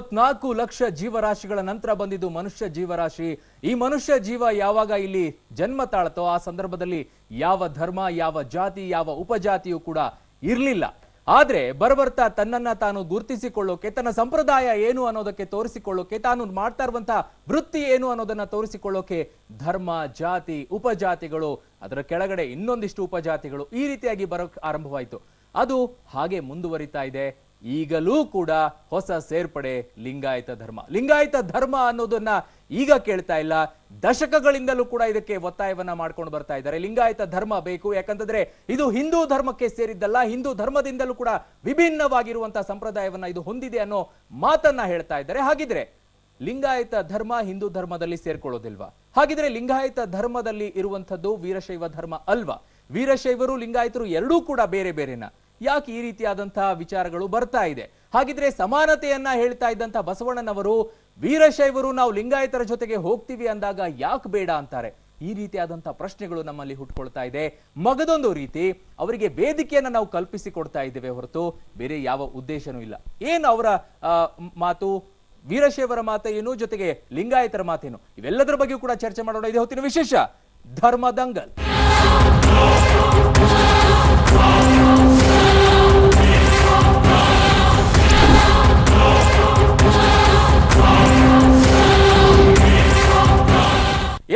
54 ಲಕ್ಷ ಜೀವರಾಶಿಗಳ ನಂತರ ಬಂದಿದ್ದು ಮನುಷ್ಯ ಜೀವರಾಶಿ. ಈ ಮನುಷ್ಯ ಜೀವ ಯಾವಾಗ ಇಲ್ಲಿ ಜನ್ಮ ತಾಳತೋ ಆ ಸಂದರ್ಭದಲ್ಲಿ ಯಾವ ಧರ್ಮ, ಯಾವ ಜಾತಿ, ಯಾವ ಉಪಜಾತಿಯೂ ಕೂಡ ಇರಲಿಲ್ಲ. ಆದ್ರೆ ಬರಬರ್ತಾ ತನ್ನನ್ನ ತಾನು ಗುರುತಿಸಿಕೊಳ್ಳೋಕೆ, ತನ್ನ ಸಂಪ್ರದಾಯ ಏನು ಅನ್ನೋದಕ್ಕೆ ತೋರಿಸಿಕೊಳ್ಳೋಕೆ, ತಾನು ಮಾಡ್ತಾ ಇರುವಂತಹ ವೃತ್ತಿ ಏನು ಅನ್ನೋದನ್ನ ತೋರಿಸಿಕೊಳ್ಳೋಕೆ ಧರ್ಮ, ಜಾತಿ, ಉಪಜಾತಿಗಳು, ಅದರ ಕೆಳಗಡೆ ಇನ್ನೊಂದಿಷ್ಟು ಉಪಜಾತಿಗಳು ಈ ರೀತಿಯಾಗಿ ಬರೋಕ್ ಆರಂಭವಾಯಿತು. ಅದು ಹಾಗೆ ಮುಂದುವರಿತಾ ಇದೆ. ಈಗಲೂ ಕೂಡ ಹೊಸ ಸೇರ್ಪಡೆ ಲಿಂಗಾಯತ ಧರ್ಮ. ಲಿಂಗಾಯತ ಧರ್ಮ ಅನ್ನೋದನ್ನ ಈಗ ಕೇಳ್ತಾ ಇಲ್ಲ, ದಶಕಗಳಿಂದಲೂ ಕೂಡ ಇದಕ್ಕೆ ಒತ್ತಾಯವನ್ನ ಮಾಡ್ಕೊಂಡು ಬರ್ತಾ ಇದ್ದಾರೆ. ಲಿಂಗಾಯತ ಧರ್ಮ ಬೇಕು, ಯಾಕಂತಂದ್ರೆ ಇದು ಹಿಂದೂ ಧರ್ಮಕ್ಕೆ ಸೇರಿದ್ದಲ್ಲ, ಹಿಂದೂ ಧರ್ಮದಿಂದಲೂ ಕೂಡ ವಿಭಿನ್ನವಾಗಿರುವಂತಹ ಸಂಪ್ರದಾಯವನ್ನ ಇದು ಹೊಂದಿದೆ ಅನ್ನೋ ಮಾತನ್ನ ಹೇಳ್ತಾ ಇದ್ದಾರೆ. ಹಾಗಿದ್ರೆ ಲಿಂಗಾಯತ ಧರ್ಮ ಹಿಂದೂ ಧರ್ಮದಲ್ಲಿ ಸೇರ್ಕೊಳ್ಳೋದಿಲ್ವಾ? ಹಾಗಿದ್ರೆ ಲಿಂಗಾಯತ ಧರ್ಮದಲ್ಲಿ ಇರುವಂತದ್ದು ವೀರಶೈವ ಧರ್ಮ ಅಲ್ವಾ? ವೀರಶೈವರು ಲಿಂಗಾಯತರು ಎರಡೂ ಕೂಡ ಬೇರೆ ಬೇರೆನಾ? ಯಾಕೆ ಈ ರೀತಿಯಾದಂತಹ ವಿಚಾರಗಳು ಬರ್ತಾ ಇದೆ? ಹಾಗಿದ್ರೆ ಸಮಾನತೆಯನ್ನ ಹೇಳ್ತಾ ಇದ್ದಂತಹ ಬಸವಣ್ಣನವರು ವೀರಶೈವರು ನಾವು ಲಿಂಗಾಯತರ ಜೊತೆಗೆ ಹೋಗ್ತೀವಿ ಅಂದಾಗ ಯಾಕೆ ಬೇಡ ಅಂತಾರೆ? ಈ ರೀತಿಯಾದಂತಹ ಪ್ರಶ್ನೆಗಳು ನಮ್ಮಲ್ಲಿ ಹುಟ್ಕೊಳ್ತಾ ಇದೆ. ಮಗದೊಂದು ರೀತಿ ಅವರಿಗೆ ವೇದಿಕೆಯನ್ನ ನಾವು ಕಲ್ಪಿಸಿಕೊಡ್ತಾ ಇದ್ದೇವೆ ಹೊರತು ಬೇರೆ ಯಾವ ಉದ್ದೇಶನೂ ಇಲ್ಲ. ಏನು ಅವರ ಮಾತು, ವೀರಶೈವರ ಮಾತೇನು, ಜೊತೆಗೆ ಲಿಂಗಾಯತರ ಮಾತೇನು, ಇವೆಲ್ಲದರ ಬಗ್ಗೆ ಕೂಡ ಚರ್ಚೆ ಮಾಡೋಣ. ಇದೆ ಹೊತ್ತಿನ ವಿಶೇಷ ಧರ್ಮ ದಂಗಲ್.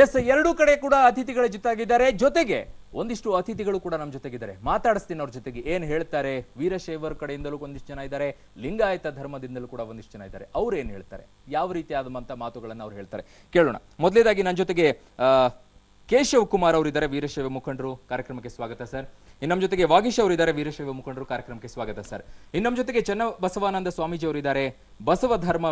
ಎಸ್, ಎರಡೂ ಕಡೆ ಕೂಡ ಅತಿಥಿಗಳ ಜೊತೆಗಿದ್ದಾರೆ. ಜೊತೆಗೆ ಒಂದಿಷ್ಟು ಅತಿಥಿಗಳು ಕೂಡ ನಮ್ಮ ಜೊತೆಗಿದ್ದಾರೆ. ಮಾತಾಡಿಸ್ತೀನಿ ಅವ್ರ ಜೊತೆಗೆ, ಏನ್ ಹೇಳ್ತಾರೆ. ವೀರಶೈವರ ಕಡೆಯಿಂದಲೂ ಒಂದಿಷ್ಟು ಜನ ಇದ್ದಾರೆ, ಲಿಂಗಾಯತ ಧರ್ಮದಿಂದಲೂ ಕೂಡ ಒಂದಿಷ್ಟು ಜನ ಇದ್ದಾರೆ. ಅವ್ರು ಏನ್ ಹೇಳ್ತಾರೆ, ಯಾವ ರೀತಿಯಾದಂತ ಮಾತುಗಳನ್ನ ಅವ್ರು ಹೇಳ್ತಾರೆ ಕೇಳೋಣ. ಮೊದಲೇದಾಗಿ ನನ್ನ ಜೊತೆಗೆ ಕೇಶವ್ ಕುಮಾರ್ ಅವರಿದ್ದಾರೆ, ವೀರಶೈವ ಮುಖಂಡರು. ಕಾರ್ಯಕ್ರಮಕ್ಕೆ ಸ್ವಾಗತ ಸರ್. ಇನ್ನು ನಮ್ಮ ಜೊತೆಗೆ ವಾಗೀಶ್ ಅವರಿದ್ದಾರೆ, ವೀರಶೈವ ಮುಖಂಡರು. ಕಾರ್ಯಕ್ರಮಕ್ಕೆ ಸ್ವಾಗತ ಸರ್. ಇನ್ನು ನಮ್ಮ ಜೊತೆಗೆ ಚನ್ನಬಸವಾನಂದ ಸ್ವಾಮೀಜಿ ಅವರಿದ್ದಾರೆ, ಬಸವ ಧರ್ಮ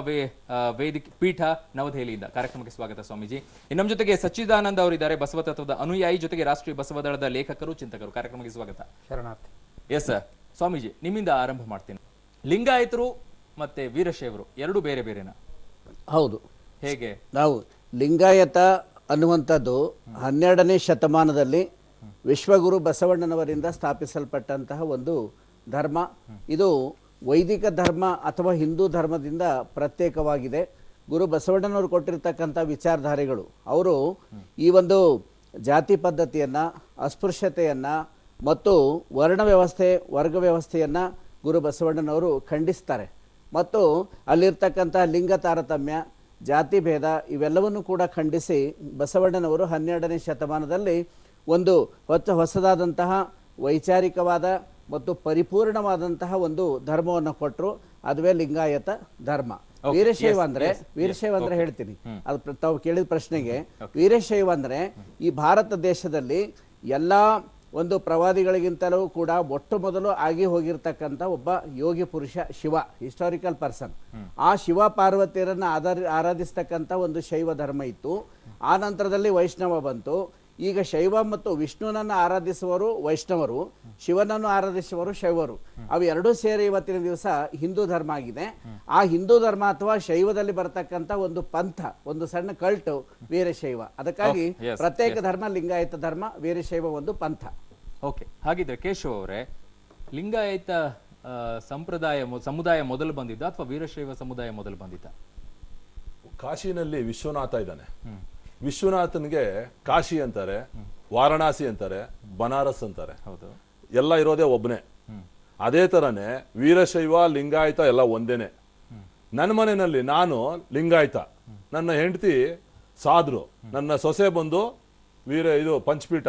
ವೇದಿಕೆ ಪೀಠ ನವದೆಹಲಿಯಿಂದ. ಕಾರ್ಯಕ್ರಮಕ್ಕೆ ಸ್ವಾಗತ ಸ್ವಾಮೀಜಿ. ಇನ್ನು ನಮ್ಮ ಜೊತೆಗೆ ಸಚ್ಚಿದಾನಂದ ಅವರಿದ್ದಾರೆ, ಬಸವ ತತ್ವದ ಅನುಯಾಯಿ, ಜೊತೆಗೆ ರಾಷ್ಟ್ರೀಯ ಬಸವ ದಳದ ಲೇಖಕರು, ಚಿಂತಕರು. ಕಾರ್ಯಕ್ರಮಕ್ಕೆ ಸ್ವಾಗತ. ಶರಣಾರ್ಥಿ. Yes sir. ಸ್ವಾಮೀಜಿ, ನಿಮ್ಮಿಂದ ಆರಂಭ ಮಾಡ್ತೀನಿ. ಲಿಂಗಾಯತರು ಮತ್ತೆ ವೀರಶೈವರು ಎರಡು ಬೇರೆ ಬೇರೆನಾ? ಹೌದು. ಹೇಗೆ? ನಾವು ಲಿಂಗಾಯತ ಅನ್ನುವಂಥದ್ದು 12ನೇ ಶತಮಾನದಲ್ಲಿ ವಿಶ್ವಗುರು ಬಸವಣ್ಣನವರಿಂದ ಸ್ಥಾಪಿಸಲ್ಪಟ್ಟಂತಹ ಒಂದು ಧರ್ಮ. ಇದು ವೈದಿಕ ಧರ್ಮ ಅಥವಾ ಹಿಂದೂ ಧರ್ಮದಿಂದ ಪ್ರತ್ಯೇಕವಾಗಿದೆ. ಗುರು ಬಸವಣ್ಣನವರು ಕೊಟ್ಟಿರ್ತಕ್ಕಂಥ ವಿಚಾರಧಾರೆಗಳು, ಅವರು ಈ ಒಂದು ಜಾತಿ ಪದ್ಧತಿಯನ್ನು, ಅಸ್ಪೃಶ್ಯತೆಯನ್ನು ಮತ್ತು ವರ್ಣ ವ್ಯವಸ್ಥೆ, ವರ್ಗ ವ್ಯವಸ್ಥೆಯನ್ನು ಗುರು ಬಸವಣ್ಣನವರು ಖಂಡಿಸ್ತಾರೆ. ಮತ್ತು ಅಲ್ಲಿರ್ತಕ್ಕಂಥ ಲಿಂಗ ತಾರತಮ್ಯ, ಜಾತಿ ಭೇದ ಇವೆಲ್ಲವನ್ನು ಕೂಡ ಖಂಡಿಸಿ ಬಸವಣ್ಣನವರು 12ನೇ ಶತಮಾನದಲ್ಲಿ ಒಂದು ಹೊಸದಾದಂತಹ ವೈಚಾರಿಕವಾದ ಮತ್ತು ಪರಿಪೂರ್ಣವಾದಂತಹ ಒಂದು ಧರ್ಮವನ್ನು ಕೊಟ್ಟರು. ಅದುವೇ ಲಿಂಗಾಯತ ಧರ್ಮ. ವೀರಶೈವ ಅಂದ್ರೆ ಹೇಳ್ತೀನಿ, ಅದು ತಾವು ಕೇಳಿದ ಪ್ರಶ್ನೆಗೆ, ವೀರಶೈವ ಅಂದ್ರೆ ಈ ಭಾರತ ದೇಶದಲ್ಲಿ ಎಲ್ಲಾ ಒಂದು ಪ್ರವಾದಿಗಳಿಗಿಂತಲೂ ಕೂಡ ಮೊಟ್ಟ ಮೊದಲು ಆಗಿ ಹೋಗಿರ್ತಕ್ಕಂಥ ಒಬ್ಬ ಯೋಗಿ ಪುರುಷ ಶಿವ, ಹಿಸ್ಟಾರಿಕಲ್ ಪರ್ಸನ್. ಆ ಶಿವ ಪಾರ್ವತಿಯರನ್ನ ಆರಾಧಿಸ್ತಕ್ಕಂಥ ಒಂದು ಶೈವ ಧರ್ಮ ಇತ್ತು. ಆ ನಂತರದಲ್ಲಿ ವೈಷ್ಣವ ಬಂತು. ಈಗ ಶೈವ ಮತ್ತು ವಿಷ್ಣುನನ್ನು ಆರಾಧಿಸುವವರು ವೈಷ್ಣವರು, ಶಿವನನ್ನು ಆರಾಧಿಸುವವರು ಶೈವರು. ಅವು ಎರಡೂ ಸೇರಿ ಇವತ್ತಿನ ದಿವಸ ಹಿಂದೂ ಧರ್ಮ ಆಗಿದೆ. ಆ ಹಿಂದೂ ಧರ್ಮ ಅಥವಾ ಶೈವದಲ್ಲಿ ಬರತಕ್ಕಂಥ ಒಂದು ಪಂಥ, ಒಂದು ಸಣ್ಣ ಕಲ್ಟ್ ವೀರಶೈವ. ಅದಕ್ಕಾಗಿ ಪ್ರತ್ಯೇಕ ಧರ್ಮ ಲಿಂಗಾಯತ ಧರ್ಮ, ವೀರಶೈವ ಒಂದು ಪಂಥ. ಓಕೆ, ಹಾಗಿದ್ರೆ ಕೇಶವ್ ಅವರೇ, ಲಿಂಗಾಯತ ಸಮುದಾಯ ಮೊದಲು ಬಂದಿದ್ದ ಅಥವಾ ವೀರಶೈವ ಸಮುದಾಯ ಮೊದಲು ಬಂದಿದ್ದ? ಕಾಶಿನಲ್ಲಿ ವಿಶ್ವನಾಥ ಇದ್ದಾನೆ. ವಿಶ್ವನಾಥನ್ಗೆ ಕಾಶಿ ಅಂತಾರೆ, ವಾರಣಾಸಿ ಅಂತಾರೆ, ಬನಾರಸ್ ಅಂತಾರೆ. ಹೌದು, ಎಲ್ಲ ಇರೋದೇ ಒಬ್ಬನೇ. ಅದೇ ತರನೇ ವೀರಶೈವ ಲಿಂಗಾಯತ ಎಲ್ಲ ಒಂದೇನೆ. ನನ್ನ ಮನೆಯಲ್ಲಿ ನಾನು ಲಿಂಗಾಯತ, ನನ್ನ ಹೆಂಡತಿ ಸಾದ್ರು, ನನ್ನ ಸೊಸೆ ಬಂದು ಇದು ಪಂಚಪೀಠ.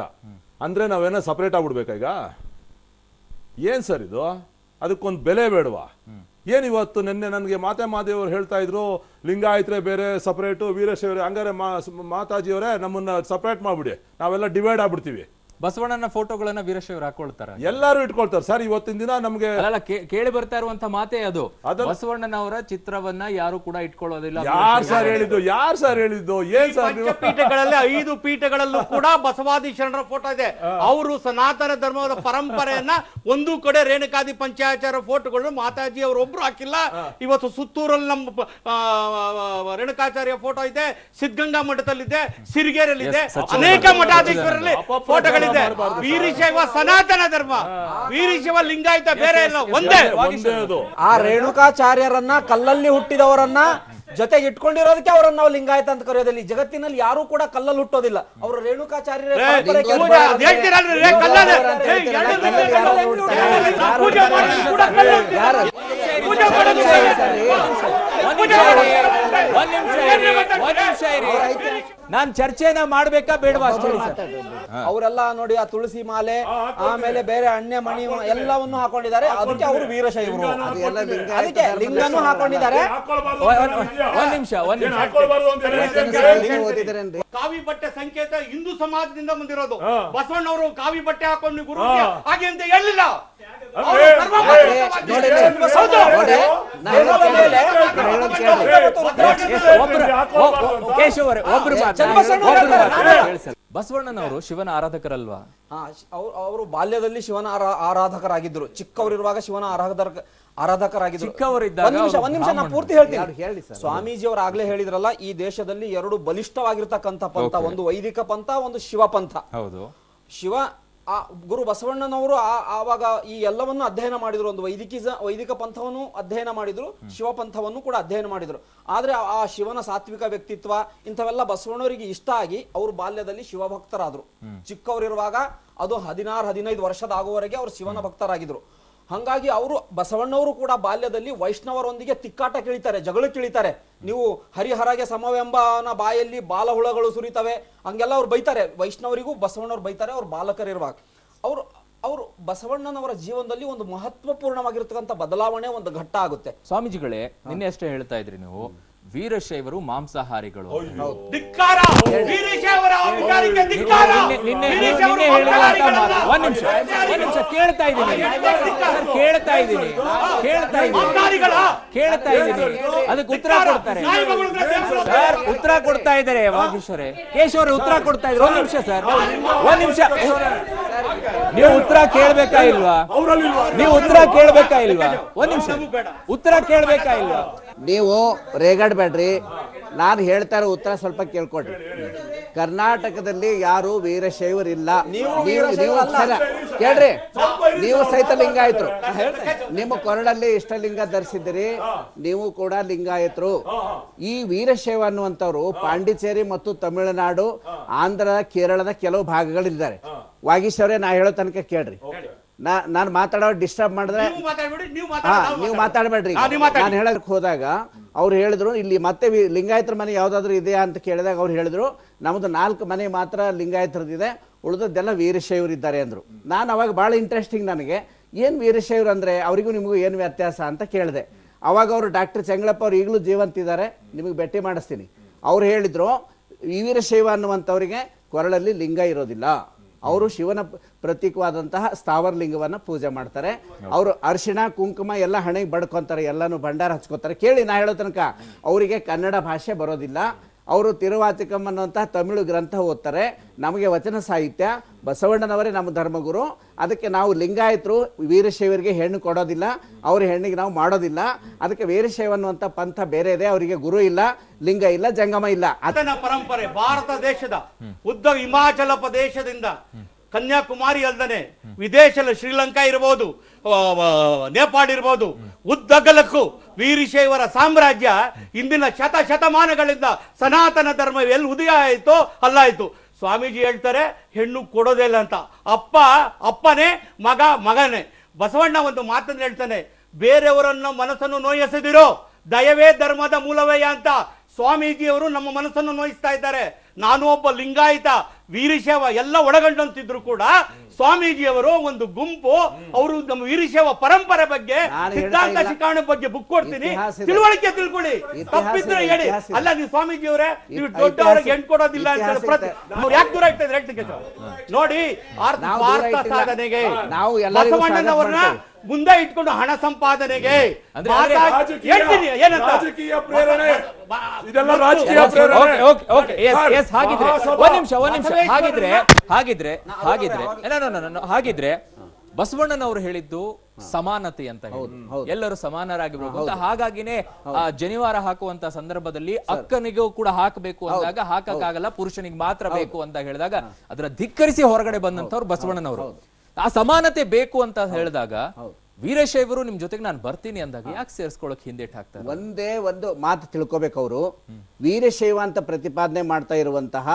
ಅಂದ್ರೆ ನಾವೇನೋ ಸಪರೇಟ್ ಆಗ್ಬಿಡ್ಬೇಕಾ ಈಗ? ಏನ್ ಸರ್ ಇದು? ಅದಕ್ಕೊಂದು ಬೆಲೆ ಬೇಡವಾ? ಏನ್ ಇವತ್ತು ನಿನ್ನೆ ನನಗೆ ಮಾದೇವರು ಹೇಳ್ತಾ ಇದ್ರು ಲಿಂಗಾಯತರೇ ಬೇರೆ ಸಪರೇಟು, ವೀರಶೈವರೇ. ಹಂಗಾರೆ ಮಾತಾಜಿಯವರೇ ನಮ್ಮನ್ನ ಸಪರೇಟ್ ಮಾಡ್ಬಿಡಿ, ನಾವೆಲ್ಲ ಡಿವೈಡ್ ಆಗ್ಬಿಡ್ತೀವಿ. ಬಸವಣ್ಣನ ಫೋಟೋಗಳನ್ನ ವೀರಶೈವರು ಹಾಕೊಳ್ತಾರ, ಎಲ್ಲಾರು ಇಟ್ಕೊಳ್ತಾರೆ ಸರ್. ಇವತ್ತಿನ ದಿನ ನಮ್ಗೆ ಕೇಳಿ ಬರ್ತಾ ಇರುವಂತ ಮಾತೇ ಅದು. ಬಸವಣ್ಣನವರ ಚಿತ್ರವನ್ನ ಯಾರು ಕೂಡ ಇಟ್ಕೊಳ್ಳೋದಿಲ್ಲ. ಯಾರು ಸರ್ ಹೇಳಿದ್ದು? ಏನ್ ಸರ್? ಪೀಠಗಳಲ್ಲಿ 5 ಪೀಠಗಳಲ್ಲೂ ಕೂಡ ಬಸವಾದಿ ಶರಣರ ಫೋಟೋ ಇದೆ. ಅವರು ಸನಾತನ ಧರ್ಮದ ಪರಂಪರೆಯನ್ನ ಒಂದು ಕಡೆ ರೇಣುಕಾದಿ ಪಂಚಾಚಾರ ಫೋಟೋಗಳು ಮಾತಾಜಿ ಅವರೊಬ್ರು ಹಾಕಿಲ್ಲ. ಇವತ್ತು ಸುತ್ತೂರಲ್ಲಿ ನಮ್ಮ ರೇಣುಕಾಚಾರ್ಯ ಫೋಟೋ ಇದೆ, ಸಿದ್ಧಗಂಗಾ ಮಠದಲ್ಲಿದೆ, ಸಿರಿಗೆರೆಯಲ್ಲಿದೆ, ಅನೇಕ ಮಠಾಧೀಶರಲ್ಲಿ ಫೋಟೋಗಳಿದೆ. ಇದೆ. ವೀರಶೈವ ಸನಾತನ ಧರ್ಮ, ವೀರಶೈವ ಲಿಂಗಾಯತ ಬೇರೆ ಇಲ್ಲ, ಒಂದೇ. ಅದು ಆ ರೇಣುಕಾಚಾರ್ಯರನ್ನ ಕಲ್ಲಲ್ಲಿ ಹುಟ್ಟಿದವರನ್ನ ಜೊತೆಗೆ ಇಟ್ಕೊಂಡಿರೋದಕ್ಕೆ ಅವರನ್ನ ನಾವು ಲಿಂಗಾಯತ ಅಂತ ಕರೆಯೋದಿಲ್ಲ. ಈ ಜಗತ್ತಿನಲ್ಲಿ ಯಾರು ಕೂಡ ಕಲ್ಲಲ್ಲಿ ಹುಟ್ಟೋದಿಲ್ಲ. ಅವರು ರೇಣುಕಾಚಾರ್ಯರ ಪರಂಪರೆಗೆ ನಾನ್ ಚರ್ಚೆನ ಮಾಡ್ಬೇಕಾ ಬೇಡವಾ ಅಷ್ಟೇ ಸರ್. ಅವರೆಲ್ಲ ನೋಡಿ ಆ ತುಳಸಿ ಮಾಲೆ ಆಮೇಲೆ ಬೇರೆ ಅಣ್ಣ ಮಣಿ ಎಲ್ಲವನ್ನು ಹಾಕೊಂಡಿದ್ದಾರೆ. ಅದಕ್ಕೆ ಅವರು ವೀರಶೈವರು. ಅದಕ್ಕೆ ಲಿಂಗನೂ ಹಾಕೊಂಡಿದ್ದಾರೆ. ಒಂದ್ ನಿಮಿಷ ಕಾವಿ ಬಟ್ಟೆ ಸಂಕೇತ ಹಿಂದೂ ಸಮಾಜದಿಂದ ಬಂದಿರೋದು. ಬಸವಣ್ಣವರು ಕಾವಿ ಬಟ್ಟೆ ಹಾಕೊಂಡು ಗುರು ಹಾಗೆ ಅಂತ ಹೇಳಿಲ್ಲ. ಬಸವಣ್ಣನವರು ಶಿವನ ಆರಾಧಕರಲ್ವಾ? ಅವರು ಬಾಲ್ಯದಲ್ಲಿ ಶಿವನ ಆರಾಧಕರಾಗಿದ್ರು. ಚಿಕ್ಕವರಿರುವಾಗ ಶಿವನ ಆರಾಧಕರಾಗಿದ್ರು. ಚಿಕ್ಕವರಿದ್ದಾಗ ಒಂದ್ ನಿಮಿಷ ನಾ ಪೂರ್ತಿ ಹೇಳ್ತೀನಿ. ಸ್ವಾಮೀಜಿ ಅವರು ಆಗ್ಲೇ ಹೇಳಿದ್ರಲ್ಲ, ಈ ದೇಶದಲ್ಲಿ ಎರಡು ಬಲಿಷ್ಠವಾಗಿರ್ತಕ್ಕಂಥ ಪಂಥ, ಒಂದು ವೈದಿಕ ಪಂಥ, ಒಂದು ಶಿವ ಪಂಥ. ಹೌದು. ಶಿವ ಗುರು ಬಸವಣ್ಣನವರು ಆವಾಗ ಈ ಎಲ್ಲವನ್ನು ಅಧ್ಯಯನ ಮಾಡಿದ್ರು. ಒಂದು ವೈದಿಕ ಪಂಥವನ್ನು ಅಧ್ಯಯನ ಮಾಡಿದ್ರು, ಶಿವ ಪಂಥವನ್ನು ಕೂಡ ಅಧ್ಯಯನ ಮಾಡಿದ್ರು. ಆದ್ರೆ ಆ ಶಿವನ ಸಾತ್ವಿಕ ವ್ಯಕ್ತಿತ್ವ ಇಂಥವೆಲ್ಲ ಬಸವಣ್ಣವರಿಗೆ ಇಷ್ಟ ಆಗಿ ಅವರು ಬಾಲ್ಯದಲ್ಲಿ ಶಿವಭಕ್ತರಾದ್ರು. ಚಿಕ್ಕವರಿರುವಾಗ ಅದು 16-15 ವರ್ಷದ ಆಗುವವರೆಗೆ ಅವರು ಶಿವನ ಭಕ್ತರಾಗಿದ್ರು. ಹಂಗಾಗಿ ಅವರು ಬಸವಣ್ಣವರು ಕೂಡ ಬಾಲ್ಯದಲ್ಲಿ ವೈಷ್ಣವರೊಂದಿಗೆ ತಿಕ್ಕಾಟ ಕಿಳಿತಾರೆ, ಜಗಳ ಕಿಳಿತಾರೆ. ನೀವು ಹರಿಹರಗೆ ಸಮವೆಂಬನ ಬಾಯಲ್ಲಿ ಬಾಲಹುಳಗಳು ಸುರಿತವೆ ಹಂಗೆಲ್ಲ ಅವ್ರು ಬೈತಾರೆ. ವೈಷ್ಣವರಿಗೂ ಬಸವಣ್ಣವ್ರು ಬೈತಾರೆ ಅವ್ರು ಬಾಲಕರಿರುವಾಗ. ಅವರು ಬಸವಣ್ಣನವರ ಜೀವನದಲ್ಲಿ ಒಂದು ಮಹತ್ವಪೂರ್ಣವಾಗಿರ್ತಕ್ಕಂಥ ಬದಲಾವಣೆ ಒಂದು ಘಟ್ಟ ಆಗುತ್ತೆ. ಸ್ವಾಮೀಜಿಗಳೇ, ನಿನ್ನೆ ಅಷ್ಟೇ ಹೇಳ್ತಾ ಇದ್ರಿ ನೀವು, ವೀರಶೈವರು ಮಾಂಸಾಹಾರಿಗಳು. ಧಿಕ್ಕಾರ, ವೀರಶೈವರ ಅಧಿಕಾರಕ್ಕೆ ಧಿಕ್ಕಾರ. ನಿನ್ನೆ ಹೇಳಿದಂತ ಮಾತು. ಒಂದ್ ನಿಮಿಷ ಕೇಳ್ತಾ ಇದ್ದೀನಿ ಅದಕ್ಕೆ ಉತ್ತರ ಕೊಡ್ತಾರೆ ಸರ್. ಉತ್ತರ ಕೊಡ್ತಾ ಇದ್ದಾರೆ ವಾಗೀಶ್ವರೇ, ಕೇಶವರೇ ಉತ್ತರ ಕೊಡ್ತಾ ಇದ್ರು. ಒಂದ್ ನಿಮಿಷ ಸರ್, ಒಂದ್ ನಿಮಿಷ. ನೀವು ಉತ್ತರ ಕೇಳ್ಬೇಕಾ ಇಲ್ವಾ? ಒಂದ್ ನಿಮಿಷ ಉತ್ತರ ಕೇಳ್ಬೇಕಾ ಇಲ್ವಾ? ನೀವು ರೇಗಾಡ್ಬೇಡ್ರಿ, ನಾನು ಹೇಳ್ತಾ ಇರೋ ಉತ್ತರ ಸ್ವಲ್ಪ ಕೇಳ್ಕೊಡ್ರಿ. ಕರ್ನಾಟಕದಲ್ಲಿ ಯಾರು ವೀರಶೈವರಿಲ್ಲ. ಕೇಳ್ರಿ, ನೀವು ಸಹಿತ ಲಿಂಗಾಯತರು. ನಿಮ್ಮ ಕೊರಳಲ್ಲಿ ಇಷ್ಟಲಿಂಗ ಧರಿಸಿದ್ದೀರಿ, ನೀವು ಕೂಡ ಲಿಂಗಾಯತರು. ಈ ವೀರಶೈವ ಅನ್ನುವಂಥವ್ರು ಪಾಂಡಿಚೇರಿ ಮತ್ತು ತಮಿಳುನಾಡು, ಆಂಧ್ರ, ಕೇರಳದ ಕೆಲವು ಭಾಗಗಳಿದ್ದಾರೆ. ವಾಗೀಶ್ವರೇ, ನಾ ಹೇಳೋ ತನಕ ಕೇಳ್ರಿ. ನಾನು ಮಾತಾಡೋ ಡಿಸ್ಟರ್ಬ್ ಮಾಡಿದ್ರೆ ನೀವು ಮಾತಾಡ್ಬೇಡ್ರಿ. ನಾನು ಹೇಳಕ್ ಹೋದಾಗ ಅವ್ರು ಹೇಳಿದ್ರು, ಇಲ್ಲಿ ಮತ್ತೆ ಲಿಂಗಾಯತರ ಮನೆ ಯಾವ್ದಾದ್ರು ಇದೆಯಾ ಅಂತ ಕೇಳಿದಾಗ ಅವ್ರು ಹೇಳಿದ್ರು, ನಮ್ದು 4 ಮನೆ ಮಾತ್ರ ಲಿಂಗಾಯತರದಿದೆ, ಉಳಿದದ್ದೆಲ್ಲ ವೀರಶೈವರಿದ್ದಾರೆ ಅಂದ್ರು. ನಾನು ಅವಾಗ ಭಾಳ ಇಂಟ್ರೆಸ್ಟಿಂಗ್, ನನಗೆ ಏನು ವೀರಶೈವರು ಅಂದ್ರೆ ಅವರಿಗೂ ನಿಮಗೂ ಏನು ವ್ಯತ್ಯಾಸ ಅಂತ ಕೇಳಿದೆ. ಅವಾಗ ಅವರು ಡಾಕ್ಟರ್ ಚೆಂಗಳಪ್ಪ ಅವ್ರು ಈಗಲೂ ಜೀವಂತಿದ್ದಾರೆ, ನಿಮಗೆ ಭೇಟಿ ಮಾಡಿಸ್ತೀನಿ. ಅವ್ರು ಹೇಳಿದ್ರು, ವೀರಶೈವ ಅನ್ನುವಂಥವ್ರಿಗೆ ಕೊರಳಲ್ಲಿ ಲಿಂಗ ಇರೋದಿಲ್ಲ, ಅವರು ಶಿವನ ಪ್ರತೀಕವಾದಂತಹ ಸ್ಥಾವರ ಲಿಂಗವನ್ನ ಪೂಜೆ ಮಾಡ್ತಾರೆ. ಅವರು ಅರಿಶಿಣ ಕುಂಕುಮ ಎಲ್ಲ ಹಣೆಗೆ ಬಡ್ಕೊಂತಾರೆ, ಎಲ್ಲಾನು ಭಂಡಾರ ಹಚ್ಕೋತಾರೆ. ಕೇಳಿ, ನಾ ಹೇಳೋ ತನಕ ಅವರಿಗೆ ಕನ್ನಡ ಭಾಷೆ ಬರೋದಿಲ್ಲ. ಅವರು ತಿರುವಾಚಕಂ ಅನ್ನುವಂತಹ ತಮಿಳು ಗ್ರಂಥ ಓದ್ತಾರೆ. ನಮಗೆ ವಚನ ಸಾಹಿತ್ಯ, ಬಸವಣ್ಣನವರೇ ನಮ್ಮ ಧರ್ಮಗುರು. ಅದಕ್ಕೆ ನಾವು ಲಿಂಗಾಯತರು ವೀರಶೈವರಿಗೆ ಹೆಣ್ಣು ಕೊಡೋದಿಲ್ಲ, ಅವ್ರ ಹೆಣ್ಣಿಗೆ ನಾವು ಮಾಡೋದಿಲ್ಲ. ಅದಕ್ಕೆ ವೀರಶೈವ ಅನ್ನುವಂಥ ಪಂಥ ಬೇರೆ ಇದೆ, ಅವರಿಗೆ ಗುರು ಇಲ್ಲ, ಲಿಂಗ ಇಲ್ಲ, ಜಂಗಮ ಇಲ್ಲ. ಅದನ್ನ ಪರಂಪರೆ ಭಾರತ ದೇಶದ ಉದ್ದ ಹಿಮಾಚಲ ಪ್ರದೇಶದಿಂದ ಕನ್ಯಾಕುಮಾರಿ ಅಲ್ಲದೆ ವಿದೇಶದ ಶ್ರೀಲಂಕಾ ಇರಬಹುದು, ನೇಪಾಳ ಇರಬಹುದು, ಉದ್ದಗಲಕ್ಕೂ ವೀರಶೈವರ ಸಾಮ್ರಾಜ್ಯ ಇಂದಿನ ಶತಮಾನಗಳಿಂದ ಸನಾತನ ಧರ್ಮ ಎಲ್ಲಿ ಉದಯ ಆಯಿತೋ ಅಲ್ಲಾಯ್ತು. ಸ್ವಾಮೀಜಿ ಹೇಳ್ತಾರೆ ಹೆಣ್ಣು ಕೊಡೋದೇ ಇಲ್ಲ ಅಂತ. ಅಪ್ಪನೇ, ಮಗನೇ. ಬಸವಣ್ಣ ಒಂದು ಮಾತನ್ನು ಹೇಳ್ತಾನೆ, ಬೇರೆಯವರನ್ನ ಮನಸ್ಸನ್ನು ನೋಯಿಸದಿರೋ ದಯವೇ ಧರ್ಮದ ಮೂಲವೇ ಅಂತ. ಸ್ವಾಮೀಜಿಯವರು ನಮ್ಮ ಮನಸ್ಸನ್ನು ನೋಯಿಸ್ತಾ ಇದ್ದಾರೆ. ನಾನು ಒಬ್ಬ ಲಿಂಗಾಯತ, ವೀರಶೈವ ಎಲ್ಲ ಒಳಗೊಂಡಂತಿದ್ರು ಕೂಡ ಸ್ವಾಮೀಜಿಯವರು ಒಂದು ಗುಂಪು, ಅವರು ನಮ್ಮ ವೀರಶೈವ ಪರಂಪರೆ ಬಗ್ಗೆ, ಸಿದ್ಧಾಂತ ಶಿಕಾರಣ ಬಗ್ಗೆ ಬುಕ್ ಕೊಡ್ತೀನಿ, ತಿಳುವಳಿಕೆ ತಿಳ್ಕೊಳ್ಳಿ, ತಪ್ಪಿದ್ರೆ ಹೇಳಿ. ಅಲ್ಲ, ನೀವು ಸ್ವಾಮೀಜಿಯವರೇ, ನೀವು ದೊಡ್ಡವರಿಗೆ ಹೆಣ್ಣು ಕೊಡೋದಿಲ್ಲ ಅಂತ ಯಾಕೆ ದೂರ ಆಗ್ತಾ ಇದ್ರೆ ಹೇಳ್ತೀನಿ. ನೋಡಿ, ಸ್ವಾರ್ಥ ಸಾಧನೆಗೆ ಬಸವಣ್ಣನವರನ್ನ ಮುಂದೆ ಇಟ್ಕೊಂಡು ಹಣ ಸಂಪಾದನೆಗೆ ಹೇಳ್ತೀನಿ. ಏನಂತ ಹಾಗಿದ್ರೆ ಬಸವಣ್ಣನವರು ಹೇಳಿದ್ದು ಸಮಾನತೆ ಅಂತ ಹೇಳಿ ಎಲ್ಲರೂ ಸಮಾನರಾಗಿರ್ಬೇಕು ಅಂತ. ಹಾಗಾಗಿನೇ ಜನಿವಾರ ಹಾಕುವಂತ ಸಂದರ್ಭದಲ್ಲಿ ಅಕ್ಕನಿಗೂ ಕೂಡ ಹಾಕಬೇಕು ಅಂದಾಗ ಹಾಕಕ್ಕಾಗಲ್ಲ, ಪುರುಷನಿಗೆ ಮಾತ್ರ ಬೇಕು ಅಂತ ಹೇಳಿದಾಗ ಅದರ ಧಿಕ್ಕರಿಸಿ ಹೊರಗಡೆ ಬಂದಂತವ್ರು ಬಸವಣ್ಣನವರು. ಆ ಸಮಾನತೆ ಬೇಕು ಅಂತ ಹೇಳಿದಾಗ ವೀರಶೈವರು ನಿಮ್ ಜೊತೆಗೆ ನಾನು ಬರ್ತೀನಿ ಅಂದಾಗ ಯಾಕೆ ಸೇರಿಸ್ಕೊಳ್ಳೋಕೆ ಹಿಂದೇಟ್ ಹಾಕ್ತಾರೆ? ಒಂದೇ ಒಂದು ಮಾತು ತಿಳ್ಕೊಬೇಕು ಅವರು. ವೀರಶೈವ ಅಂತ ಪ್ರತಿಪಾದನೆ ಮಾಡ್ತಾ ಇರುವಂತಹ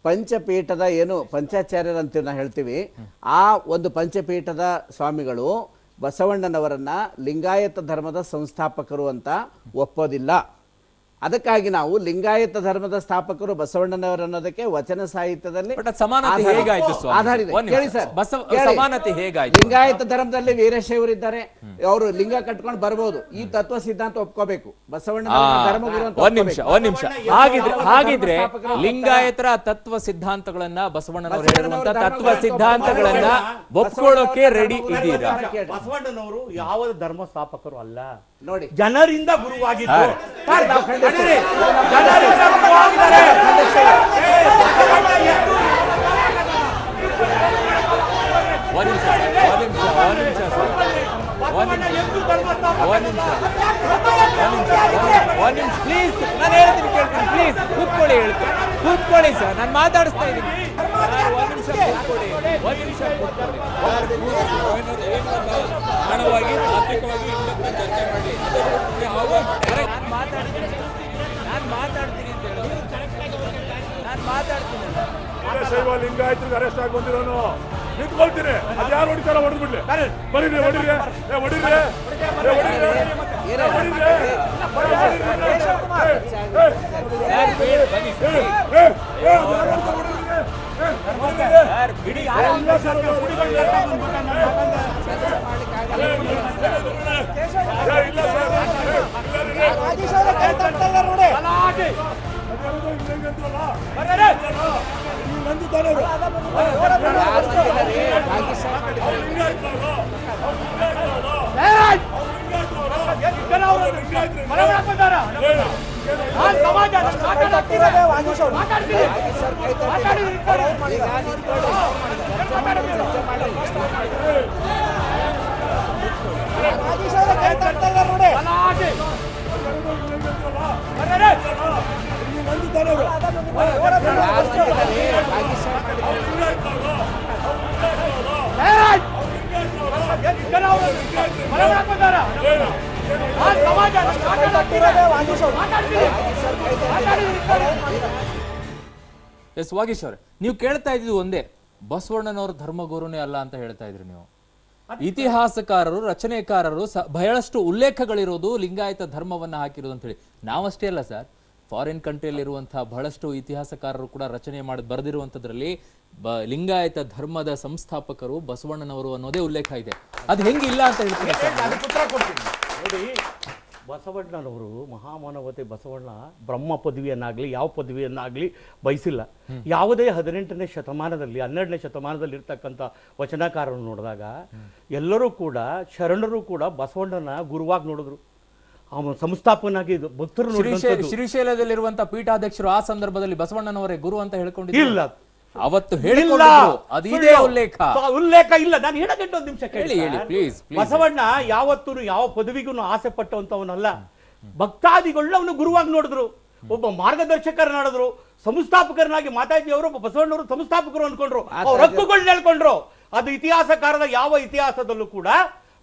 ಪಂಚಪೀಠದ ಏನು ಪಂಚಾಚಾರ್ಯರು ಅಂತ ನಾವು ಹೇಳ್ತೀವಿ, ಆ ಒಂದು ಪಂಚಪೀಠದ ಸ್ವಾಮಿಗಳು ಬಸವಣ್ಣನವರನ್ನ ಲಿಂಗಾಯತ ಧರ್ಮದ ಸಂಸ್ಥಾಪಕರು ಅಂತ ಒಪ್ಪೋದಿಲ್ಲ. ಅದಕ್ಕಾಗಿ ನಾವು ಲಿಂಗಾಯತ ಧರ್ಮದ ಸ್ಥಾಪಕರು ಬಸವಣ್ಣನವರು ಅನ್ನೋದಕ್ಕೆ ವಚನ ಸಾಹಿತ್ಯದಲ್ಲಿ ಸಮಾನತೆ ಹೇಗಾಯ್ತು ಸ್ವಾಮಿ? ಆಧಾರ ಇದೆ. ಒಂದ್ ಕೇಳಿ ನಿಮಿಷ. ಸರ್, ಕೇಳಿ. ಸಮಾನತೆ ಹೇಗಾಯ್ತು? ಲಿಂಗಾಯತ ಧರ್ಮದಲ್ಲಿ ವೀರಶೈವರಿದ್ದಾರೆ, ಅವರು ಲಿಂಗ ಕಟ್ಕೊಂಡು ಬರ್ಬೋದು. ಈ ತತ್ವ ಸಿದ್ಧಾಂತ ಒಪ್ಕೋಬೇಕು. ಬಸವಣ್ಣನವರ ಧರ್ಮಗುರು ಅಂತ ಒಂದ್ ನಿಮಿಷ. ಹಾಗಿದ್ರೆ ಲಿಂಗಾಯತರ ತತ್ವ ಸಿದ್ಧಾಂತಗಳನ್ನ ಬಸವಣ್ಣನವರು ಹೇಳಿರುವಂತ ತತ್ವ ಸಿದ್ಧಾಂತಗಳನ್ನ ಒಪ್ಕೊಳ್ಳೋಕೆ ರೆಡಿ ಇದ್ದೀರಾ? ಬಸವಣ್ಣನವರು ಯಾವ ಧರ್ಮ ಸ್ಥಾಪಕರು ಅಲ್ಲ, ನೋಡಿ, ಜನರಿಂದ ಗುರುವಾಗಿದ್ದು. ಜನರಿಂದ ಗುರುವಾಗಿದ್ದಾರೆ. ಪ್ಲೀಸ್, ನಾನು ಹೇಳ್ತೀನಿ ಕೇಳ್ತೀನಿ. ಪ್ಲೀಸ್ ಕೂತ್ಕೊಳ್ಳಿ, ಹೇಳ್ತೀನಿ. ಕೂತ್ಕೊಳ್ಳಿ ಸರ್, ನಾನು ಮಾತಾಡಿಸ್ತಾ ಇದ್ದೀನಿ. ಒಂದ್ ನಿಮಿಷ ಕೂತ್ಕೊಳ್ಳಿ. ಹಣವಾಗಿ ಆರ್ಥಿಕವಾಗಿ ಚರ್ಚೆ ಮಾಡಿ. ನಾನು ಮಾತಾಡ್ತೀನಿ ಅಂತ ಹೇಳಿ ನಾನು ಮಾತಾಡ್ತೀನಿ. ವೀರಶೈವ ಲಿಂಗಾಯತರಿಗೆ ಅರೆಸ್ಟ್ ಆಗಿ ಬಂದಿರೋನು ನಿಂತ್ಕೊಳ್ತೀನಿ. ಅದು ಯಾರು ಹೊಡಿತಾರ ಹೊಡೆದು ಬಿಡ್ಲಿ. ಬರೀರಿ, ಹೊಡಿರಿ, ಹೊಡಿರಿ. ಎಸ್ ವಾಗೀಶ್ ಅವ್ರೆ, ನೀವು ಕೇಳ್ತಾ ಇದ್ದು ಒಂದೇ, ಬಸವಣ್ಣನವರು ಧರ್ಮಗುರುನೇ ಅಲ್ಲ ಅಂತ ಹೇಳ್ತಾ ಇದ್ರಿ ನೀವು. ಇತಿಹಾಸಕಾರರು, ರಚನೆಕಾರರು ಬಹಳಷ್ಟು ಉಲ್ಲೇಖಗಳಿರೋದು ಲಿಂಗಾಯತ ಧರ್ಮವನ್ನ ಹಾಕಿರೋದು ಅಂತ ಹೇಳಿ. ನಾವಷ್ಟೇ ಅಲ್ಲ ಸರ್, ಫಾರಿನ್ ಕಂಟ್ರಿಯಲ್ಲಿ ಇರುವಂತಹ ಬಹಳಷ್ಟು ಇತಿಹಾಸಕಾರರು ಕೂಡ ರಚನೆ ಮಾಡಿ ಬರೆದಿರುವಂತದ್ರಲ್ಲಿ ಲಿಂಗಾಯತ ಧರ್ಮದ ಸಂಸ್ಥಾಪಕರು ಬಸವಣ್ಣನವರು ಅನ್ನೋದೇ ಉಲ್ಲೇಖ ಇದೆ. ಅದು ಹೆಂಗಿಲ್ಲ ಅಂತ ಹೇಳ್ತೀನಿ. ನೋಡಿ, ಬಸವಣ್ಣನವರು ಮಹಾಮಾನವತೆ ಬಸವಣ್ಣ ಬ್ರಹ್ಮ ಪದವಿಯನ್ನಾಗ್ಲಿ ಯಾವ ಪದವಿಯನ್ನಾಗ್ಲಿ ಬಯಸಿಲ್ಲ. ಯಾವುದೇ 18ನೇ ಶತಮಾನದಲ್ಲಿ 12ನೇ ಶತಮಾನದಲ್ಲಿ ಇರ್ತಕ್ಕಂಥ ವಚನಕಾರರು ನೋಡಿದಾಗ ಎಲ್ಲರೂ ಕೂಡ ಶರಣರು ಕೂಡ ಬಸವಣ್ಣನ ಗುರುವಾಗಿ ನೋಡಿದ್ರು. ಅವನು ಸಂಸ್ಥಾಪನಾಗಿ ಭಕ್ತರು ಶ್ರೀಶೈಲದಲ್ಲಿರುವಂತಹ ಪೀಠಾಧ್ಯಕ್ಷರು ಆ ಸಂದರ್ಭದಲ್ಲಿ ಬಸವಣ್ಣನವರೇ ಗುರು ಅಂತ ಹೇಳ್ಕೊಂಡಿದ್ರು. ಇಲ್ಲ, ಅವತ್ತು ಹೇಳಿಕೊಂಡಿದ್ರು. ಅದು ಇದೇ ಉಲ್ಲೇಖ ಇಲ್ಲ. ನಾನು ಹೇಳಗಂಟ ಒಂದು ನಿಮಿಷ ಹೇಳಿ ಪ್ಲೀಸ್. ಬಸವಣ್ಣ ಯಾವತ್ತೂ ಯಾವ ಪದವಿಗೂ ಆಸೆ ಪಟ್ಟವಂತವನಲ್ಲ. ಭಕ್ತಾದಿಗಳು ಅವನು ಗುರುವಾಗಿ ನೋಡಿದ್ರು, ಒಬ್ಬ ಮಾರ್ಗದರ್ಶಕರ ನೋಡಿದ್ರು, ಸಂಸ್ಥಾಪಕರನಾಗಿ ಮಾತಾಜಿ ಅವರು ಬಸವಣ್ಣವರು ಸಂಸ್ಥಾಪಕರು ಅನ್ಕೊಂಡ್ರು, ಅವ್ರ ಹಕ್ಕುಗಳನ್ನ ಹೇಳ್ಕೊಂಡ್ರು. ಅದು ಇತಿಹಾಸಕಾರದ ಯಾವ ಇತಿಹಾಸದಲ್ಲೂ ಕೂಡ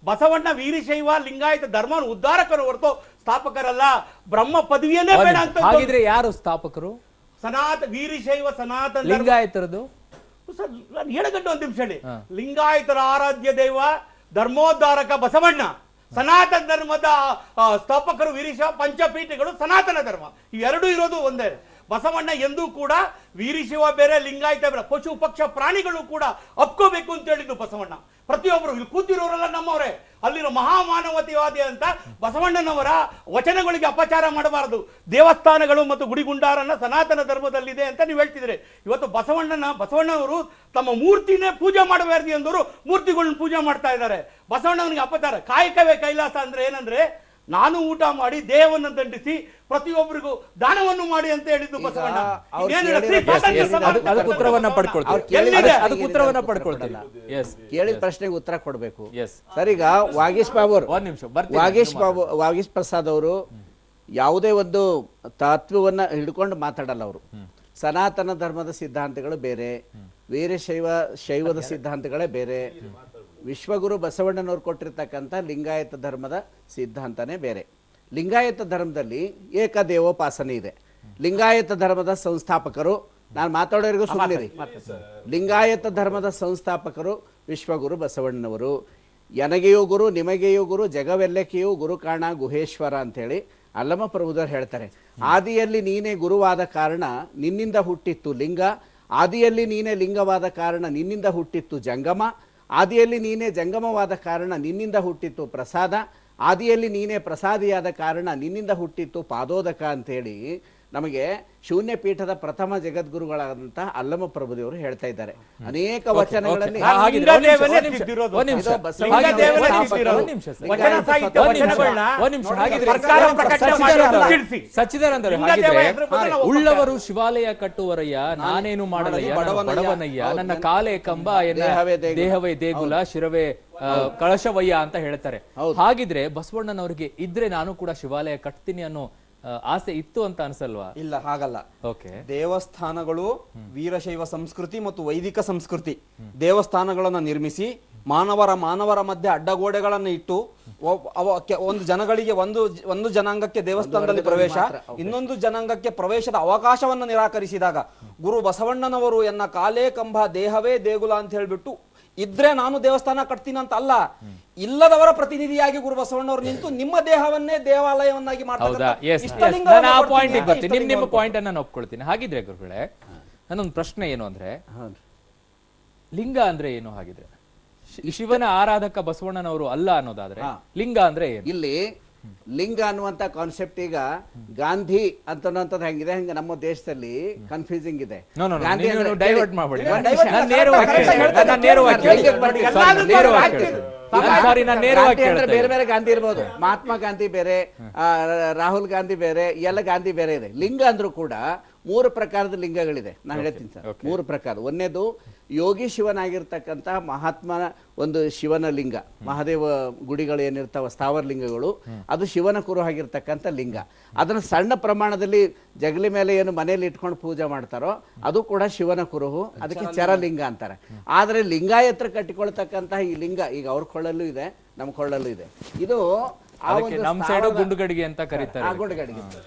ಬಸವಣ್ಣ ವೀರಶೈವ ಲಿಂಗಾಯತ ಧರ್ಮ ಉದ್ಧಾರಕರು ಹೊರತು ಸ್ಥಾಪಕರಲ್ಲ. ಬ್ರಹ್ಮ ಪದವಿಯನ್ನೇ ಬೇಡ ಅಂತ. ಹಾಗಿದ್ರೆ ಯಾರು ಸ್ಥಾಪಕರು? ವೀರಶೈವ ಸನಾತನ ಲಿಂಗಾಯತರದು ನಾನು ಹೇಳಗಂಟು ಒಂದು ನಿಮಿಷ ಹೇಳಿ. ಲಿಂಗಾಯತರ ಆರಾಧ್ಯ ದೈವ ಧರ್ಮೋದ್ಧಾರಕ ಬಸವಣ್ಣ, ಸನಾತನ ಧರ್ಮದ ಸ್ಥಾಪಕರು ವೀರಶೈವ, ಪಂಚಪೀಠಗಳು ಸನಾತನ ಧರ್ಮ. ಇವೆರಡೂ ಇರೋದು ಒಂದೇ. ಬಸವಣ್ಣ ಎಂದೂ ಕೂಡ ವೀರಶೈವ ಬೇರೆ ಲಿಂಗಾಯತ ಬೇರೆ, ಪಶು ಪಕ್ಷ ಪ್ರಾಣಿಗಳು ಕೂಡ ಒಪ್ಕೋಬೇಕು ಅಂತ ಹೇಳಿದ್ದು ಬಸವಣ್ಣ. ಪ್ರತಿಯೊಬ್ಬರು ಇಲ್ಲಿ ಕೂತಿರೋರೆಲ್ಲ ನಮ್ಮವರೇ, ಅಲ್ಲಿರೋ ಮಹಾಮಾನವತೆವಾದಿ ಅಂತ ಬಸವಣ್ಣನವರ ವಚನಗಳಿಗೆ ಅಪಚಾರ ಮಾಡಬಾರದು. ದೇವಸ್ಥಾನಗಳು ಮತ್ತು ಗುಡಿಗುಂಡಾರನ್ನ ಸನಾತನ ಧರ್ಮದಲ್ಲಿದೆ ಅಂತ ನೀವು ಹೇಳ್ತಿದ್ರಿ. ಇವತ್ತು ಬಸವಣ್ಣನವರು ತಮ್ಮ ಮೂರ್ತಿನೇ ಪೂಜೆ ಮಾಡಬಾರ್ದು ಎಂದವರು ಮೂರ್ತಿಗಳನ್ನ ಪೂಜೆ ಮಾಡ್ತಾ ಇದ್ದಾರೆ. ಬಸವಣ್ಣವನಿಗೆ ಅಪಚಾರ. ಕಾಯಕವೇ ಕೈಲಾಸ ಅಂದ್ರೆ ಏನಂದ್ರೆ ನಾನು ಊಟ ಮಾಡಿ ದೇಹವನ್ನು ದಂಡಿಸಿ ಪ್ರತಿಯೊಬ್ಬರಿಗೂ ದಾನವನ್ನು ಮಾಡಿ ಅಂತ ಹೇಳಿದ್ದು ಬಸವಣ್ಣ. ಅವ್ರು ಇನ್ನೇನಿಲ್ಲ, ಕೇಳಿರೋ ಶ್ರೀ ಸ್ವಾತಂತ್ರ್ಯ ಪ್ರಶ್ನೆ ಸಮಾಜ ಅದಕ್ಕೆ ಉತ್ತರವನ್ನ ಪಡ್ಕೊಳ್ತೀವಿ. ಎಲ್ಲಿದೆ? ಅದಕ್ಕೆ ಉತ್ತರವನ್ನ ಪಡ್ಕೊಳ್ತೀವಿ. ಎಸ್ ಕೇಳಿದ ಪ್ರಶ್ನೆಗೆ ಉತ್ತರ ಕೊಡಬೇಕು. ಎಸ್ ಸರ್, ಈಗ ವಾಗೀಶ್ ಬಾಬು ಅವರು, ಒಂದ್ ನಿಮಿಷ ಬರ್ತೀನಿ. ವಾಗೀಶ್ ಪ್ರಸಾದ್ ಅವರು ಯಾವುದೇ ಒಂದು ತತ್ವವನ್ನ ಹಿಡ್ಕೊಂಡು ಮಾತಾಡಲ್ಲ. ಅವರು ಸನಾತನ ಧರ್ಮದ ಸಿದ್ಧಾಂತಗಳು ಬೇರೆ, ಶೈವದ ಸಿದ್ಧಾಂತಗಳೇ ಬೇರೆ, ವಿಶ್ವಗುರು ಬಸವಣ್ಣನವ್ರು ಕೊಟ್ಟಿರ್ತಕ್ಕಂಥ ಲಿಂಗಾಯತ ಧರ್ಮದ ಸಿದ್ಧಾಂತನೇ ಬೇರೆ. ಲಿಂಗಾಯತ ಧರ್ಮದಲ್ಲಿ ಏಕದೇವೋಪಾಸನೆ ಇದೆ. ಲಿಂಗಾಯತ ಧರ್ಮದ ಸಂಸ್ಥಾಪಕರು, ನಾನು ಮಾತಾಡೋರಿಗೂ ಸುಮ್ಮನಿರಿ, ಲಿಂಗಾಯತ ಧರ್ಮದ ಸಂಸ್ಥಾಪಕರು ವಿಶ್ವಗುರು ಬಸವಣ್ಣನವರು. ನನಗೆಯೂ ಗುರು ನಿಮಗೆಯೂ ಗುರು ಜಗವೆಲ್ಲಕ್ಕೆಯೂ ಗುರು ಕಾಣ ಗುಹೇಶ್ವರ ಅಂತೇಳಿ ಅಲ್ಲಮ ಪ್ರಭುದರು ಹೇಳ್ತಾರೆ. ಆದಿಯಲ್ಲಿ ನೀನೇ ಗುರುವಾದ ಕಾರಣ ನಿನ್ನಿಂದ ಹುಟ್ಟಿತ್ತು ಲಿಂಗ, ಆದಿಯಲ್ಲಿ ನೀನೇ ಲಿಂಗವಾದ ಕಾರಣ ನಿನ್ನಿಂದ ಹುಟ್ಟಿತ್ತು ಜಂಗಮ, ಆದಿಯಲ್ಲಿ ನೀನೇ ಜಂಗಮವಾದ ಕಾರಣ ನಿನ್ನಿಂದ ಹುಟ್ಟಿತ್ತು ಪ್ರಸಾದ, ಆದಿಯಲ್ಲಿ ನೀನೇ ಪ್ರಸಾದಿಯಾದ ಕಾರಣ ನಿನ್ನಿಂದ ಹುಟ್ಟಿತ್ತು ಪಾದೋದಕ ಅಂತೇಳಿ ನಮಗೆ ಶೂನ್ಯ ಪೀಠದ ಪ್ರಥಮ ಜಗದ್ಗುರುಗಳಾದಂತಹ ಅಲ್ಲಮ ಪ್ರಭುದೇವರು ಹೇಳ್ತಾ ಇದ್ದಾರೆ. ಅನೇಕ ವಚನಗಳಲ್ಲಿ ಉಳ್ಳವರು ಶಿವಾಲಯ ಕಟ್ಟುವರಯ್ಯ, ನಾನೇನು ಮಾಡಲಯ್ಯ, ಬಡವನಯ್ಯ, ನನ್ನ ಕಾಲೇ ಕಂಬ, ದೇಹವೇ ದೇಗುಲ, ಶಿರವೇ ಕಳಶವಯ್ಯ ಅಂತ ಹೇಳ್ತಾರೆ. ಹಾಗಿದ್ರೆ ಬಸವಣ್ಣನವರಿಗೆ ಇದ್ರೆ ನಾನು ಕೂಡ ಶಿವಾಲಯ ಕಟ್ತೀನಿ ಅನ್ನೋ ಆಸೆ ಇತ್ತು ಅಂತ ಅನ್ಸಲ್ವಾ? ಇಲ್ಲ, ಹಾಗಲ್ಲ. ಓಕೆ, ದೇವಸ್ಥಾನಗಳು ವೀರಶೈವ ಸಂಸ್ಕೃತಿ ಮತ್ತು ವೈದಿಕ ಸಂಸ್ಕೃತಿ. ದೇವಸ್ಥಾನಗಳನ್ನ ನಿರ್ಮಿಸಿ ಮಾನವರ ಮಧ್ಯೆ ಅಡ್ಡಗೋಡೆಗಳನ್ನು ಇಟ್ಟು ಒಂದು ಜನಗಳಿಗೆ ಒಂದು ಜನಾಂಗಕ್ಕೆ ದೇವಸ್ಥಾನದಲ್ಲಿ ಪ್ರವೇಶ, ಇನ್ನೊಂದು ಜನಾಂಗಕ್ಕೆ ಪ್ರವೇಶದ ಅವಕಾಶವನ್ನು ನಿರಾಕರಿಸಿದಾಗ ಗುರು ಬಸವಣ್ಣನವರು ಎನ್ನ ಕಾಲೇ ಕಂಬ ದೇಹವೇ ದೇಗುಲ ಅಂತ ಹೇಳ್ಬಿಟ್ಟು ಇದ್ರೆ ನಾನು ದೇವಸ್ಥಾನ ಕಟ್ತೀನಿ ಅಂತ ಅಲ್ಲ, ಇಲ್ಲದವರ ಪ್ರತಿನಿಧಿಯಾಗಿ ಗುರು ಬಸವಣ್ಣವರು ನಿಂತು ನಿಮ್ಮ ದೇಹವನ್ನೇ ದೇವಾಲಯವನ್ನಾಗಿ ಮಾಡ್ತಾರೆ. ನಿಮ್ಮ ಪಾಯಿಂಟ್ ಅನ್ನ ನಾನು ಒಪ್ಕೊಳ್ತೀನಿ. ಹಾಗಿದ್ರೆ ಗುರುಗಳೇ, ನನ್ನೊಂದು ಪ್ರಶ್ನೆ ಏನು ಅಂದ್ರೆ, ಲಿಂಗ ಅಂದ್ರೆ ಏನು? ಹಾಗಿದ್ರೆ ಶಿವನ ಆರಾಧಕ ಬಸವಣ್ಣನವರು ಅಲ್ಲ ಅನ್ನೋದಾದ್ರೆ ಲಿಂಗ ಅಂದ್ರೆ ಏನು? ಇಲ್ಲಿ ಲಿಂಗ ಅನ್ನುವಂತ ಕಾನ್ಸೆಪ್ಟ್ ಈಗ ಗಾಂಧಿ ಅಂತನ್ನೋಂಥದ್ದು ಹೆಂಗಿದೆ, ಹಂಗ ನಮ್ಮ ದೇಶದಲ್ಲಿ ಕನ್ಫ್ಯೂಸಿಂಗ್ ಇದೆ. ಡೈವರ್ಟ್ ಮಾಡಬೇಡಿ, ಬೇರೆ ಬೇರೆ ಗಾಂಧಿ ಇರ್ಬೋದು, ಮಹಾತ್ಮ ಗಾಂಧಿ ಬೇರೆ, ರಾಹುಲ್ ಗಾಂಧಿ ಬೇರೆ, ಎಲ್ಲ ಗಾಂಧಿ ಬೇರೆ ಇದೆ. ಲಿಂಗ ಅಂದ್ರೂ ಕೂಡ 3 ಪ್ರಕಾರದ ಲಿಂಗಗಳಿದೆ. ನಾನು ಹೇಳ್ತೀನಿ ಸರ್, 3 ಪ್ರಕಾರ. ಒಂದೇದು ಯೋಗಿ ಶಿವನಾಗಿರ್ತಕ್ಕಂಥ ಮಹಾತ್ಮನ ಒಂದು ಶಿವನ ಲಿಂಗ, ಮಹಾದೇವ ಗುಡಿಗಳು ಏನಿರ್ತಾವ ಸ್ಥಾವರ ಲಿಂಗಗಳು, ಅದು ಶಿವನ ಕುರು ಆಗಿರ್ತಕ್ಕಂಥ ಲಿಂಗ. ಅದನ್ನು ಸಣ್ಣ ಪ್ರಮಾಣದಲ್ಲಿ ಜಗಲಿ ಮೇಲೆ ಏನು ಮನೆಯಲ್ಲಿ ಇಟ್ಕೊಂಡು ಪೂಜೆ ಮಾಡ್ತಾರೋ ಅದು ಕೂಡ ಶಿವನ ಕುರುಹು, ಅದಕ್ಕೆ ಚರಲಿಂಗ ಅಂತಾರೆ. ಆದರೆ ಲಿಂಗಾಯತ್ರ ಕಟ್ಟಿಕೊಳ್ತಕ್ಕಂತಹ ಈ ಲಿಂಗ ಈಗ ಅವ್ರ ಕೊಳ್ಳಲ್ಲೂ ಇದೆ, ನಮ್ಮ ಕೊಳ್ಳಲ್ಲೂ ಇದೆ. ಇದು ನಮ್ ಸೈಡು ಗುಂಡುಗಡಿಗೆ ಅಂತ ಕರೀತಾರೆ. ಗುಂಡುಗಡಿಗೆ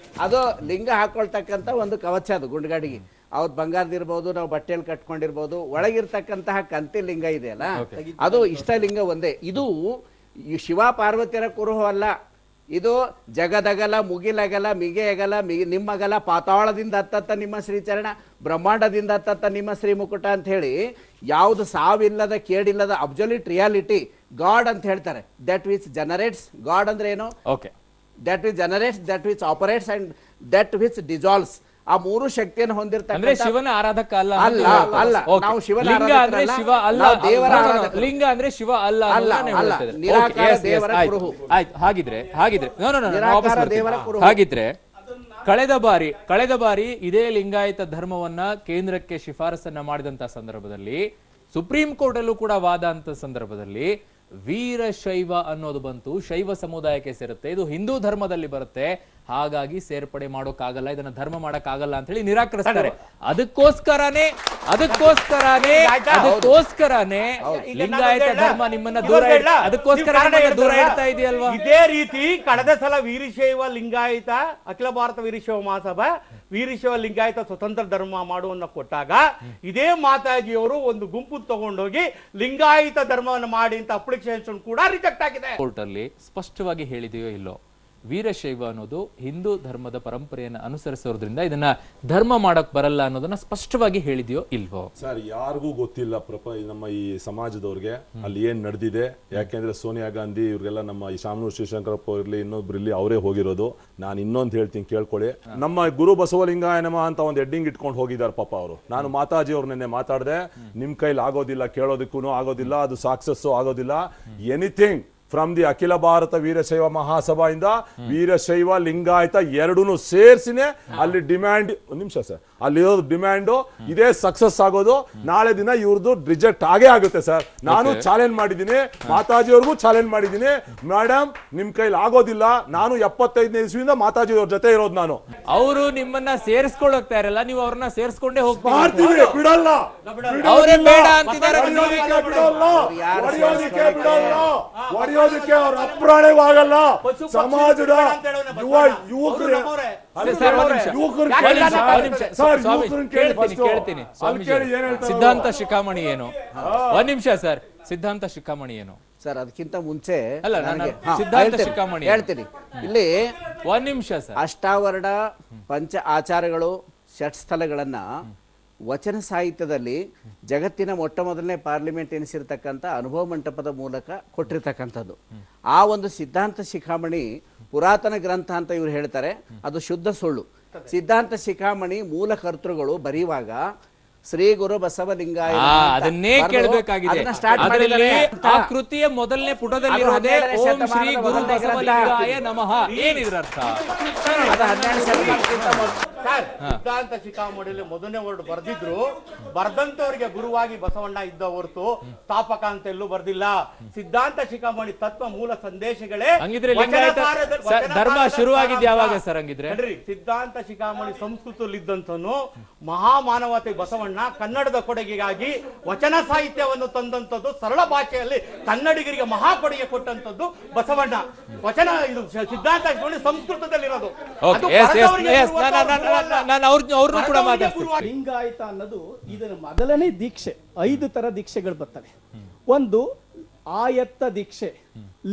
ಅದು ಲಿಂಗ ಹಾಕೊಳ್ತಕ್ಕಂಥ ಒಂದು ಕವಚ. ಅದು ಗುಂಡುಗಡಿಗೆ ಅವ್ರು ಬಂಗಾರದಿರ್ಬೋದು, ನಾವು ಬಟ್ಟೆಯಲ್ಲಿ ಕಟ್ಕೊಂಡಿರ್ಬೋದು. ಒಳಗಿರ್ತಕ್ಕಂತಹ ಕಂತಿ ಲಿಂಗ ಇದೆಯಲ್ಲ, ಅದು ಇಷ್ಟಲಿಂಗ ಒಂದೇ. ಇದು ಶಿವ ಪಾರ್ವತಿಯರ ಕುರುಹು ಅಲ್ಲ. ಇದು ಜಗದಗಲ ಮುಗಿಲಗಲ ಮಿಗೆಯಗಲ ನಿಮ್ಮಗಲ ಪಾತಾಳದಿಂದ ಹತ್ತತ್ತ ನಿಮ್ಮ ಶ್ರೀಚರಣ, ಬ್ರಹ್ಮಾಂಡದಿಂದ ಹತ್ತತ್ತ ನಿಮ್ಮ ಶ್ರೀ ಮುಕುಟ ಅಂತ ಹೇಳಿ ಯಾವುದು ಸಾವಿಲ್ಲದ ಕೇಡಿಲ್ಲದ ಅಬ್ಸಲ್ಯೂಟ್ ರಿಯಾಲಿಟಿ ಗಾಡ್ ಅಂತ ಹೇಳ್ತಾರೆ. ದಟ್ ವಿಚ್ ಜನರೇಟ್ಸ್, ಗಾಡ್ ಅಂದ್ರೆ ಏನು? That which generates, that which operates and that which dissolves. ಆ 3 ಶಕ್ತಿಯನ್ನು ಹೊಂದಿರತಕ್ಕಂಥ ಶಿವನ ಆರಾಧಕ ಅಲ್ಲ. ನಾವು ಶಿವನ ಲಿಂಗ ಅಂದ್ರೆ ಶಿವ ಅಲ್ಲ, ದೇವರ ಲಿಂಗ ಅಂದ್ರೆ ಶಿವ ಅಲ್ಲ. ಆಯ್ತು, ಹಾಗಿದ್ರೆ ಕಳೆದ ಬಾರಿ ಇದೇ ಲಿಂಗಾಯತ ಧರ್ಮವನ್ನ ಕೇಂದ್ರಕ್ಕೆ ಶಿಫಾರಸನ್ನ ಮಾಡಿದಂತ ಸಂದರ್ಭದಲ್ಲಿ, ಸುಪ್ರೀಂ ಕೋರ್ಟ್ ಅಲ್ಲೂ ಕೂಡ ವಾದ ಅಂತ ಸಂದರ್ಭದಲ್ಲಿ ವೀರಶೈವ ಅನ್ನೋದು ಬಂತು, ಶೈವ ಸಮುದಾಯಕ್ಕೆ ಸೇರುತ್ತೆ, ಇದು ಹಿಂದೂ ಧರ್ಮದಲ್ಲಿ ಬರುತ್ತೆ, ಹಾಗಾಗಿ ಸೇರ್ಪಡೆ ಮಾಡೋಕ್ಕಾಗಲ್ಲ, ಇದನ್ನ ಧರ್ಮ ಮಾಡಕ್ಕಾಗಲ್ಲ ಅಂತ ಹೇಳಿ ನಿರಾಕರಿಸ್ತಾರೆ. ಅದಕ್ಕೋಸ್ಕರನೇ ಲಿಂಗಾಯತ ಧರ್ಮ ನಿಮ್ಮನ್ನ ಅದಕ್ಕೋಸ್ಕರ ದೂರ ಇಡ್ತಾ ಇದೆಯಲ್ವಾ? ಇದೇ ರೀತಿ ಕಳೆದ ಸಲ ವೀರಶೈವ ಲಿಂಗಾಯತ ಅಖಿಲ ಭಾರತ ವೀರಶೈವ ಮಹಾಸಭಾ ವೀರಶೈವ ಲಿಂಗಾಯತ ಸ್ವತಂತ್ರ ಧರ್ಮ ಮಾಡುವನ್ನ ಕೊಟ್ಟಾಗ ಇದೇ ಮಾತಾಜಿಯವರು ಒಂದು ಗುಂಪು ತಗೊಂಡೋಗಿ ಲಿಂಗಾಯತ ಧರ್ಮವನ್ನು ಮಾಡಿ ಅಂತ ಅಪ್ಲಿಕೇಶನ್ ಕೂಡ ರಿಜೆಕ್ಟ್ ಆಗಿದೆ. ಕೋರ್ಟ್ ಅಲ್ಲಿ ಸ್ಪಷ್ಟವಾಗಿ ಹೇಳಿದೆಯೋ ಇಲ್ಲೋ, ವೀರಶೈವ ಅನ್ನೋದು ಹಿಂದೂ ಧರ್ಮದ ಪರಂಪರೆಯನ್ನು ಅನುಸರಿಸೋದ್ರಿಂದ ಇದನ್ನ ಧರ್ಮ ಮಾಡಕ್ ಬರಲ್ಲ ಅನ್ನೋದನ್ನ ಸ್ಪಷ್ಟವಾಗಿ ಹೇಳಿದೆಯೋ ಇಲ್ವೋ? ಸರ್, ಯಾರಿಗೂ ಗೊತ್ತಿಲ್ಲ ನಮ್ಮ ಈ ಸಮಾಜದವ್ರಿಗೆ ಅಲ್ಲಿ ಏನ್ ನಡೆದಿದೆ. ಯಾಕೆಂದ್ರೆ ಸೋನಿಯಾ ಗಾಂಧಿ ಇವ್ರಿಗೆಲ್ಲ ನಮ್ಮ ಈ ಶಾಮನೂರು ಶಿವಶಂಕರಪ್ಪ ಇರ್ಲಿ, ಇನ್ನೊಬ್ರು ಇರ್ಲಿ, ಅವರೇ ಹೋಗಿರೋದು. ನಾನು ಇನ್ನೊಂದು ಹೇಳ್ತೀನಿ, ಕೇಳ್ಕೊಳ್ಳಿ. ನಮ್ಮ ಗುರು ಬಸವಲಿಂಗಾಯನಮ ಅಂತ ಒಂದು ಹೆಡ್ಡಿಂಗ್ ಇಟ್ಕೊಂಡು ಹೋಗಿದ್ದಾರೆ ಪಾಪ ಅವರು. ನಾನು ಮಾತಾಜಿ ಅವ್ರು ನಿನ್ನೆ ಮಾತಾಡಿದೆ, ನಿಮ್ ಕೈಲಿ ಆಗೋದಿಲ್ಲ, ಕೇಳೋದಕ್ಕೂ ಆಗೋದಿಲ್ಲ, ಅದು ಸಕ್ಸಸ್ ಆಗೋದಿಲ್ಲ. ಎನಿಥಿಂಗ್ ಫ್ರಮ್ ದಿ ಅಖಿಲ ಭಾರತ ವೀರಶೈವ ಮಹಾಸಭಾಯಿಂದ ವೀರಶೈವ ಲಿಂಗಾಯತ ಎರಡೂ ಸೇರ್ಸಿನೇ ಅಲ್ಲಿ ಡಿಮ್ಯಾಂಡ್, ಒಂದು ನಿಮಿಷ ಸರ್, ಅಲ್ಲಿರೋದು ಡಿಮ್ಯಾಂಡು ಇದೇ ಸಕ್ಸಸ್ ಆಗೋದು. ನಾಳೆ ದಿನ ಇವ್ರದ್ದು ರಿಜೆಕ್ಟ್ ಆಗೇ ಆಗುತ್ತೆ ಸರ್. ನಾನು ಚಾಲೆಂಜ್ ಮಾಡಿದ್ದೀನಿ, ಮಾತಾಜಿಯವ್ರಿಗೂ ಚಾಲೆಂಜ್ ಮಾಡಿದ್ದೀನಿ, ಮೇಡಮ್ ನಿಮ್ ಕೈಲಿ ಆಗೋದಿಲ್ಲ. ನಾನು 75ನೇ ಇಸ್ವಿಯಿಂದ ಮಾತಾಜಿ ಅವ್ರ ಜೊತೆ ಇರೋದು. ನಾನು ಅವರು ನಿಮ್ಮನ್ನ ಸೇರಿಸ್ಕೊಳ್ಳೋಗ್ತಾ ಇರಲ್ಲ, ನೀವು ಅವ್ರನ್ನ ಸೇರಿಸ್ಕೊಂಡೇ ಹೋಗ್ತೀವಿ. ಮಾಡ್ತೀವಿ, ಬಿಡಲ್ಲ, ಅವರೇ ಬೇಡ ಅಂತಿದ್ದಾರೆ. ಹೊಡೆಯೋದಕ್ಕೆ ಅವ್ರ ಅಪ್ರಾಣವಾಗಲ್ಲ. ಸಮಾಜದ ಯುವಕರು ಸಿದ್ಧಾಂತ ಶಿಖಾಮಣಿ ಏನು? ಒಂದ್ ನಿಮಿಷ ಸರ್, ಸಿದ್ಧಾಂತ ಶಿಖಾಮಣಿ ಏನು ಸರ್? ಅದಕ್ಕಿಂತ ಮುಂಚೆ ಅಲ್ಲ, ನನಗೆ ಸಿದ್ಧಾಂತ ಶಿಖಾಮಣಿ ಹೇಳ್ತೀನಿ. ಇಲ್ಲಿ ಒಂದ್ ನಿಮಿಷ ಸರ್, ಅಷ್ಟಾವರಣ ಪಂಚ ಆಚಾರಗಳು ಷಟ್ಸ್ಥಲಗಳನ್ನ ವಚನ ಸಾಹಿತ್ಯದಲ್ಲಿ ಜಗತ್ತಿನ ಮೊಟ್ಟ ಮೊದಲನೇ ಪಾರ್ಲಿಮೆಂಟ್ ಎನಿಸಿರ್ತಕ್ಕಂಥ ಅನುಭವ ಮಂಟಪದ ಮೂಲಕ ಕೊಟ್ಟಿರ್ತಕ್ಕಂಥದ್ದು. ಆ ಒಂದು ಸಿದ್ಧಾಂತ ಶಿಖಾಮಣಿ ಪುರಾತನ ಗ್ರಂಥ ಅಂತ ಇವ್ರು ಹೇಳ್ತಾರೆ, ಅದು ಶುದ್ಧ ಸುಳ್ಳು. ಸಿದ್ಧಾಂತ ಶಿಖಾಮಣಿ ಮೂಲ ಕರ್ತೃಗಳು ಬರೆಯುವಾಗ ಶ್ರೀ ಗುರು ಬಸವಲಿಂಗಾಯ ಅದನ್ನೇ ಕೇಳಬೇಕಾಗಿದೆ. ಅದರಲ್ಲಿ ಆ ಕೃತಿಯ ಮೊದಲನೇ ಪುಟದಲ್ಲಿರೋದೇ ಓಂ ಶ್ರೀ ಗುರು ಬಸವಲಿಂಗಾಯ ನಮಃ. ಏನಿದ್ರ ಅರ್ಥ? ಸಿದ್ಧಾಂತ ಶಿಖಾಮಣಿಯಲ್ಲಿ ಮೊದಲನೇ ವರ್ಡ್ ಬರ್ದಿದ್ರು, ಬರ್ದಂತವರಿಗೆ ಗುರುವಾಗಿ ಬಸವಣ್ಣ ಇದ್ದ ಹೊರತು ಸ್ಥಾಪಕ ಅಂತ ಎಲ್ಲೂ ಬರ್ದಿಲ್ಲ. ಸಿದ್ಧಾಂತ ಶಿಖಾಮಣಿ ತತ್ವ ಮೂಲ ಸಂದೇಶಗಳೇ. ಹಂಗಿದ್ರೆ ಲಿಂಗಾಯತ ಧರ್ಮ ಶುರುವಾಗಿದ್ದು ಯಾವಾಗ ಸರ್? ಹಂಗಿದ್ರೆ ಸಿದ್ಧಾಂತ ಶಿಖಾಮಣಿ ಸಂಸ್ಕೃತದಲ್ಲಿ ಇದ್ದಂತನು ಮಹಾಮಾನವತೆ ಬಸವಣ್ಣ ಕನ್ನಡದ ಕೊಡುಗೆಗಾಗಿ ವಚನ ಸಾಹಿತ್ಯವನ್ನು ತಂದಂತದ್ದು, ಸರಳ ಭಾಷೆಯಲ್ಲಿ ಕನ್ನಡಿಗರಿಗೆ ಮಹಾ ಕೊಡುಗೆ ಕೊಟ್ಟಂತದ್ದು ಬಸವಣ್ಣ. ವಚನ ಇದು ಸಿದ್ಧಾಂತ ಶಿಖಾಮಣಿ ಸಂಸ್ಕೃತದಲ್ಲಿರೋದು. ನಾನು ಅವ್ರನ್ನೂ ಕೂಡ ಮಾತಾಡ್ತೀನಿ. ಲಿಂಗಾಯತ ಅನ್ನೋದು ಇದರ ಮೊದಲನೇ ದೀಕ್ಷೆ. 5 ತರ ದೀಕ್ಷೆಗಳು ಬರ್ತವೆ. ಒಂದು ಆಯತ್ತ ದೀಕ್ಷೆ,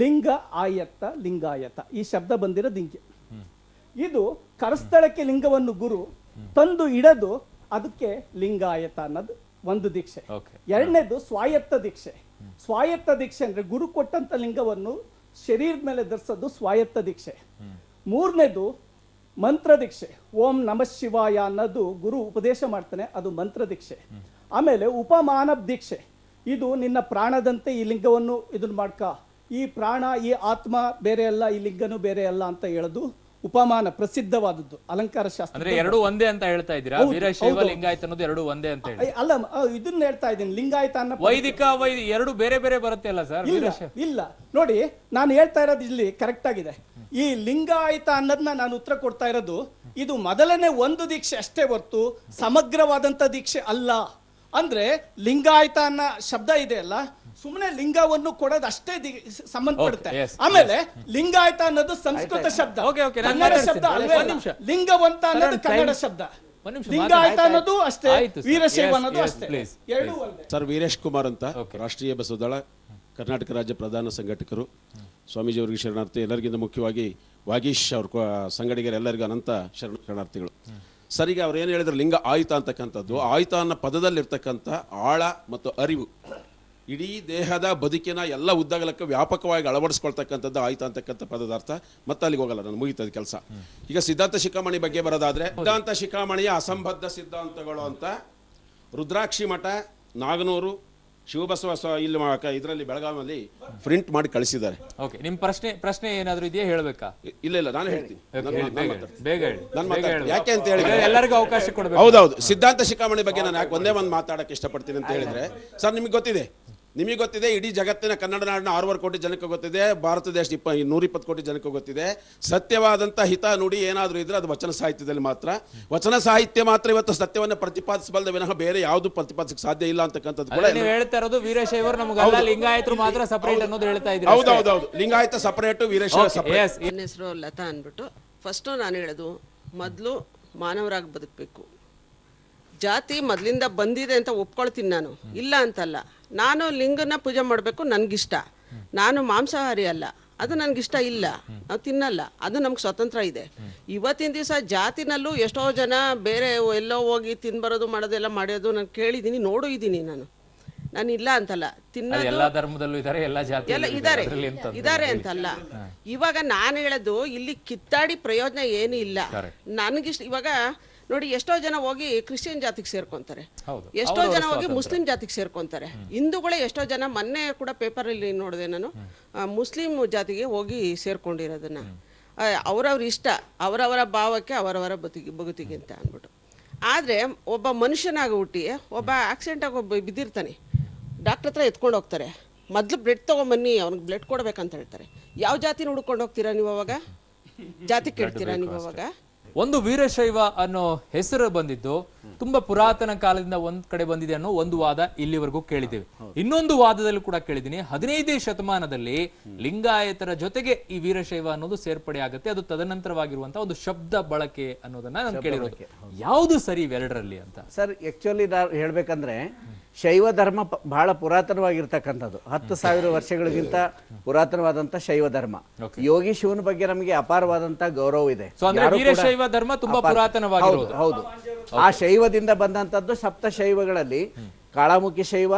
ಲಿಂಗ ಆಯತ್ತ ಲಿಂಗಾಯತ, ಈ ಶಬ್ದ ಬಂದಿರೋ ದಿಂಗೆ. ಇದು ಕರಸ್ಥಳಕ್ಕೆ ಲಿಂಗವನ್ನು ಗುರು ತಂದು ಇಡದು, ಅದಕ್ಕೆ ಲಿಂಗಾಯತ ಅನ್ನೋದು ಒಂದು ದೀಕ್ಷೆ. ಎರಡನೇದು ಸ್ವಾಯತ್ತ ದೀಕ್ಷೆ. ಸ್ವಾಯತ್ತ ದೀಕ್ಷೆ ಅಂದ್ರೆ ಗುರು ಕೊಟ್ಟಂತ ಲಿಂಗವನ್ನು ಶರೀರದ ಮೇಲೆ ಧರಿಸೋದು ಸ್ವಾಯತ್ತ ದೀಕ್ಷೆ. ಮೂರನೇದು ಮಂತ್ರ ದೀಕ್ಷೆ. ಓಂ ನಮಃ ಶಿವಾಯ ಅನ್ನೋದು ಗುರು ಉಪದೇಶ ಮಾಡ್ತಾನೆ, ಅದು ಮಂತ್ರ ದೀಕ್ಷೆ. ಆಮೇಲೆ ಉಪಮಾನವ ದೀಕ್ಷೆ. ಇದು ನಿನ್ನ ಪ್ರಾಣದಂತೆ ಈ ಲಿಂಗವನ್ನು ಇದನ್ನ ಮಾಡ್ಕ, ಈ ಪ್ರಾಣ ಈ ಆತ್ಮ ಬೇರೆ ಅಲ್ಲ, ಈ ಲಿಂಗನು ಬೇರೆ ಅಲ್ಲ ಅಂತ ಹೇಳೋದು ಉಪಮಾನ, ಪ್ರಸಿದ್ಧವಾದದ್ದು ಅಲಂಕಾರ ಶಾಸ್ತ್ರ. ಅಂದ್ರೆ ಎರಡು ಒಂದೇ ಅಂತ ಹೇಳ್ತಾ ಇದ್ದೀರಾ? ವೀರಶೈವ ಲಿಂಗಾಯತ ಅನ್ನೋದು ಎರಡು ಒಂದೇ ಅಂತ ಹೇಳಿ? ಅಲ್ಲ, ಇದನ್ನ ಹೇಳ್ತಾ ಇದ್ದೀನಿ. ಲಿಂಗಾಯತ ಅನ್ನೋ ವೈದಿಕ ಎರಡು ಬೇರೆ ಬೇರೆ ಬರುತ್ತೆ ಅಲ್ಲ ಸರ್? ಇಲ್ಲ ನೋಡಿ, ನಾನು ಹೇಳ್ತಾ ಇರೋದು ಇಲ್ಲಿ ಕರೆಕ್ಟ್ ಆಗಿದೆ. ಈ ಲಿಂಗಾಯತ ಅನ್ನೋದನ್ನ ನಾನು ಉತ್ತರ ಕೊಡ್ತಾ ಇರೋದು, ಇದು ಮೊದಲನೇ ಒಂದು ದೀಕ್ಷೆ ಅಷ್ಟೇ ಹೊರತು ಸಮಗ್ರವಾದಂತ ದೀಕ್ಷೆ ಅಲ್ಲ. ಅಂದ್ರೆ ಲಿಂಗಾಯತ ಅನ್ನೋ ಶಬ್ದ ಇದೆ ಅಲ್ಲ, ಸುಮ್ಮನೆ ಲಿಂಗವನ್ನು ಕೊಡೋದು ಅಷ್ಟೇ ಸಂಬಂಧಪಡುತ್ತೆ. ಆಮೇಲೆ ಲಿಂಗಾಯತ ಅನ್ನೋದು ಸಂಸ್ಕೃತ ಶಬ್ದ, ಕನ್ನಡ ಶಬ್ದ ಅಲ್ವೇ. ಲಿಂಗವಂತ ಅನ್ನೋದು ಕನ್ನಡ ಶಬ್ದ, ಲಿಂಗಾಯತ ಅನ್ನೋದು ಅಷ್ಟೇ, ವೀರಶೈವ ಅನ್ನೋದು ಅಷ್ಟೇ, ಎರಡೂ ಒಂದೇ. ಸರ್, ವೀರೇಶ್ ಕುಮಾರ್ ಅಂತ, ರಾಷ್ಟ್ರೀಯ ಬಸವದಳ ಕರ್ನಾಟಕ ರಾಜ್ಯ ಪ್ರಧಾನ ಸಂಘಟಕರು. ಸ್ವಾಮೀಜಿ ಅವರಿಗೆ ಶರಣಾರ್ಥಿ. ಎಲ್ಲರಿಗಿಂತ ಮುಖ್ಯವಾಗಿ ವಾಗೀಶ್ ಅವ್ರ ಸಂಗಡಿಗರೆಲ್ಲರಿಗೂ ಅನಂತ ಶರಣಾರ್ಥಿಗಳು. ಸರ್, ಈಗ ಅವ್ರು ಏನು ಹೇಳಿದ್ರು, ಲಿಂಗ ಆಯುತ ಅಂತಕ್ಕಂಥದ್ದು, ಆಯುತ ಅನ್ನೋ ಪದದಲ್ಲಿರ್ತಕ್ಕಂಥ ಆಳ ಮತ್ತು ಅರಿವು ಇಡೀ ದೇಹದ ಬದುಕಿನ ಎಲ್ಲ ಉದ್ದಗಲಕ್ಕೆ ವ್ಯಾಪಕವಾಗಿ ಅಳವಡಿಸ್ಕೊಳ್ತಕ್ಕಂಥದ್ದು ಆಯುತ ಅಂತಕ್ಕಂಥ ಪದದ ಅರ್ಥ. ಮತ್ತೆ ಅಲ್ಲಿಗೆ ಹೋಗಲ್ಲ, ನಾನು ಮುಗಿತದ ಕೆಲಸ. ಈಗ ಸಿದ್ಧಾಂತ ಶಿಖಾಮಣಿ ಬಗ್ಗೆ ಬರೋದಾದ್ರೆ, ಸಿದ್ಧಾಂತ ಶಿಖಾಮಣಿಯ ಅಸಂಬದ್ಧ ಸಿದ್ಧಾಂತಗಳು ಅಂತ ರುದ್ರಾಕ್ಷಿ ಮಠ, ನಾಗನೂರು, ಶಿವಬಸವ ಇಲ್ಲಿ ಇದರಲ್ಲಿ ಬೆಳಗಾವಿಯಲ್ಲಿ ಪ್ರಿಂಟ್ ಮಾಡಿ ಕಳಿಸಿದ್ದಾರೆ. ನಿಮ್ ಪ್ರಶ್ನೆ ಏನಾದ್ರು ಇದೆಯಾ? ಹೇಳ್ಬೇಕಾ? ಇಲ್ಲ, ನಾನು ಹೇಳ್ತೀನಿ. ಯಾಕೆ ಅಂತ ಹೇಳಿದ್ರೆ ಎಲ್ಲರಿಗೂ ಅವಕಾಶ ಕೊಡಬೇಕು. ಹೌದೌದು. ಸಿದ್ಧಾಂತ ಶಿಖಾಮಣಿ ಬಗ್ಗೆ ನಾನು ಯಾಕೆ ಒಂದೇ ಒಂದು ಮಾತಾಡಕ್ಕೆ ಇಷ್ಟಪಡ್ತೀನಿ ಅಂತ ಹೇಳಿದ್ರೆ, ಸರ್, ನಿಮಗೆ ಗೊತ್ತಿದೆ ಇಡೀ ಜಗತ್ತಿನ ಕನ್ನಡ ನಾಡಿನ 6 ಕೋಟಿ ಜನಕ್ಕೆ ಗೊತ್ತಿದೆ, ಭಾರತ ದೇಶದ 120 ಕೋಟಿ ಜನಕ್ಕೆ ಗೊತ್ತಿದೆ. ಸತ್ಯವಾದಂತ ಹಿತ ನುಡಿ ಏನಾದ್ರೂ ಇದ್ರೆ ಅದು ವಚನ ಸಾಹಿತ್ಯದಲ್ಲಿ ಮಾತ್ರ. ವಚನ ಸಾಹಿತ್ಯ ಮಾತ್ರ ಇವತ್ತು ಸತ್ಯವನ್ನು ಪ್ರತಿಪಾದಿಸಬಲ್ಲದ ವಿನಃ ಬೇರೆ ಯಾವುದು ಪ್ರತಿಪಾದಿಸಕ್ಕೆ ಸಾಧ್ಯ ಇಲ್ಲ ಅಂತಕ್ಕಂಥದ್ದು ಕೂಡ ನೀವು ಹೇಳ್ತಾ ಇರೋದು. ವೀರಶೈವರು ನಮಗಲ್ಲ, ಲಿಂಗಾಯತರು ಮಾತ್ರ ಸಪರೇಟ್ ಅನ್ನೋದು ಹೇಳ್ತಾ ಇದ್ದೀರಾ? ಹೌದೌದು, ಲಿಂಗಾಯತ ಸಪರೇಟ್, ವೀರಶೈವ ಸಪರೇಟ್. ನನ್ನ ಹೆಸರು ಲತಾ ಅಂದ್ಬಿಟ್ಟು. ಫಸ್ಟ್ ನಾನು ಹೇಳೋದು, ಮೊದಲು ಮಾನವರಾಗಿ ಬದುಕಬೇಕು. ಜಾತಿ ಮೊದಲಿಂದ ಬಂದಿದೆ ಅಂತ ಒಪ್ಕೊಳ್ತೀನಿ ನಾನು, ಇಲ್ಲ ಅಂತಲ್ಲ. ನಾನು ಲಿಂಗನ ಪೂಜೆ ಮಾಡಬೇಕು, ನನಗಿಷ್ಟ. ನಾನು ಮಾಂಸಾಹಾರಿ ಅಲ್ಲ, ಅದು ನನಗಿಷ್ಟ ಇಲ್ಲ, ನಾವು ತಿನ್ನಲ್ಲ, ಅದು ನಮ್ಗೆ ಸ್ವತಂತ್ರ ಇದೆ. ಇವತ್ತಿನ ದಿವಸ ಜಾತಿನಲ್ಲೂ ಎಷ್ಟೋ ಜನ ಬೇರೆ ಎಲ್ಲೋ ಹೋಗಿ ತಿನ್ಬರೋದು ಮಾಡೋದೆಲ್ಲ ಮಾಡೋದು ನಾನು ಕೇಳಿದ್ದೀನಿ, ನೋಡು ಇದ್ದೀನಿ. ನಾನು ಇಲ್ಲ ಅಂತಲ್ಲ, ತಿನ್ನೋದು ಎಲ್ಲಾ ಧರ್ಮದಲ್ಲೂ ಇದ್ದಾರೆ, ಎಲ್ಲ ಜಾತಿ ಎಲ್ಲ ಇದ್ದಾರೆ ಅಂತಲ್ಲ. ಇವಾಗ ನಾನು ಹೇಳೋದು, ಇಲ್ಲಿ ಕಿತ್ತಾಡಿ ಪ್ರಯೋಜನ ಏನು ಇಲ್ಲ. ನನಗಿಷ್ಟ. ಇವಾಗ ನೋಡಿ ಎಷ್ಟೋ ಜನ ಹೋಗಿ ಕ್ರಿಶ್ಚಿಯನ್ ಜಾತಿಗೆ ಸೇರ್ಕೊಂತಾರೆ, ಹೌದು. ಎಷ್ಟೋ ಜನ ಹೋಗಿ ಮುಸ್ಲಿಂ ಜಾತಿಗೆ ಸೇರ್ಕೊಂತಾರೆ. ಹಿಂದೂಗಳೇ ಎಷ್ಟೋ ಜನ, ಮೊನ್ನೆ ಕೂಡ ಪೇಪರಲ್ಲಿ ನೋಡಿದೆ ನಾನು, ಮುಸ್ಲಿಂ ಜಾತಿಗೆ ಹೋಗಿ ಸೇರ್ಕೊಂಡಿರೋದನ್ನ. ಅವರವ್ರ ಇಷ್ಟ, ಅವರವರ ಭಾವಕ್ಕೆ ಅವರವರ ಬದುಕಿಗೆ ಅಂತ ಅಂದ್ಬಿಟ್ಟು. ಆದರೆ ಒಬ್ಬ ಮನುಷ್ಯನಾಗಿ ಹುಟ್ಟಿ ಒಬ್ಬ ಆಕ್ಸಿಡೆಂಟಾಗಿ ಒಬ್ಬ ಬಿದ್ದಿರ್ತಾನೆ, ಡಾಕ್ಟ್ರ್ ಹತ್ರ ಎತ್ಕೊಂಡು ಹೋಗ್ತಾರೆ, ಮೊದಲು ಬ್ಲಡ್ ತೊಗೊಂಬನ್ನಿ, ಅವ್ನಿಗೆ ಬ್ಲಡ್ ಕೊಡ್ಬೇಕಂತ ಹೇಳ್ತಾರೆ. ಯಾವ ಜಾತಿನ ಹುಡ್ಕೊಂಡು ಹೋಗ್ತೀರಾ ನೀವು ಅವಾಗ? ಜಾತಿ ಕೇಳ್ತೀರಾ ನೀವು ಅವಾಗ? ಒಂದು ವೀರಶೈವ ಅನ್ನೋ ಹೆಸರು ಬಂದಿದ್ದು ತುಂಬಾ ಪುರಾತನ ಕಾಲದಿಂದ ಒಂದ್ ಕಡೆ ಬಂದಿದೆ ಅನ್ನೋ ಒಂದು ವಾದ ಇಲ್ಲಿವರೆಗೂ ಕೇಳಿದ್ದೇವೆ. ಇನ್ನೊಂದು ವಾದದಲ್ಲೂ ಕೂಡ ಕೇಳಿದ್ದೀನಿ, 15ನೇ ಶತಮಾನದಲ್ಲಿ ಲಿಂಗಾಯತರ ಜೊತೆಗೆ ಈ ವೀರಶೈವ ಅನ್ನೋದು ಸೇರ್ಪಡೆ ಆಗುತ್ತೆ, ಅದು ತದನಂತರವಾಗಿರುವಂತಹ ಒಂದು ಶಬ್ದ ಬಳಕೆ ಅನ್ನೋದನ್ನ ನಾನು ಕೇಳಿರೋದು. ಯಾವುದು ಸರಿ ಇವೆರಡರಲ್ಲಿ ಅಂತ? ಸರ್, ಆಕ್ಚುಲಿ ಹೇಳ್ಬೇಕಂದ್ರೆ ಶೈವ ಧರ್ಮ ಬಹಳ ಪುರಾತನವಾಗಿರ್ತಕ್ಕಂಥದ್ದು, 10,000 ವರ್ಷಗಳಿಗಿಂತ ಪುರಾತನವಾದಂತ ಶೈವ ಧರ್ಮ. ಯೋಗಿ ಶಿವನ ಬಗ್ಗೆ ನಮಗೆ ಅಪಾರವಾದಂತ ಗೌರವ ಇದೆ. ವೀರಶೈವ ಧರ್ಮ ತುಂಬಾ ಪುರಾತನವಾಗಿರೋದು. ಹೌದು. ಆ ಶೈವದಿಂದ ಬಂದಂತದ್ದು ಸಪ್ತ ಶೈವಗಳಲ್ಲಿ ಕಾಳಾಮುಖಿ ಶೈವ,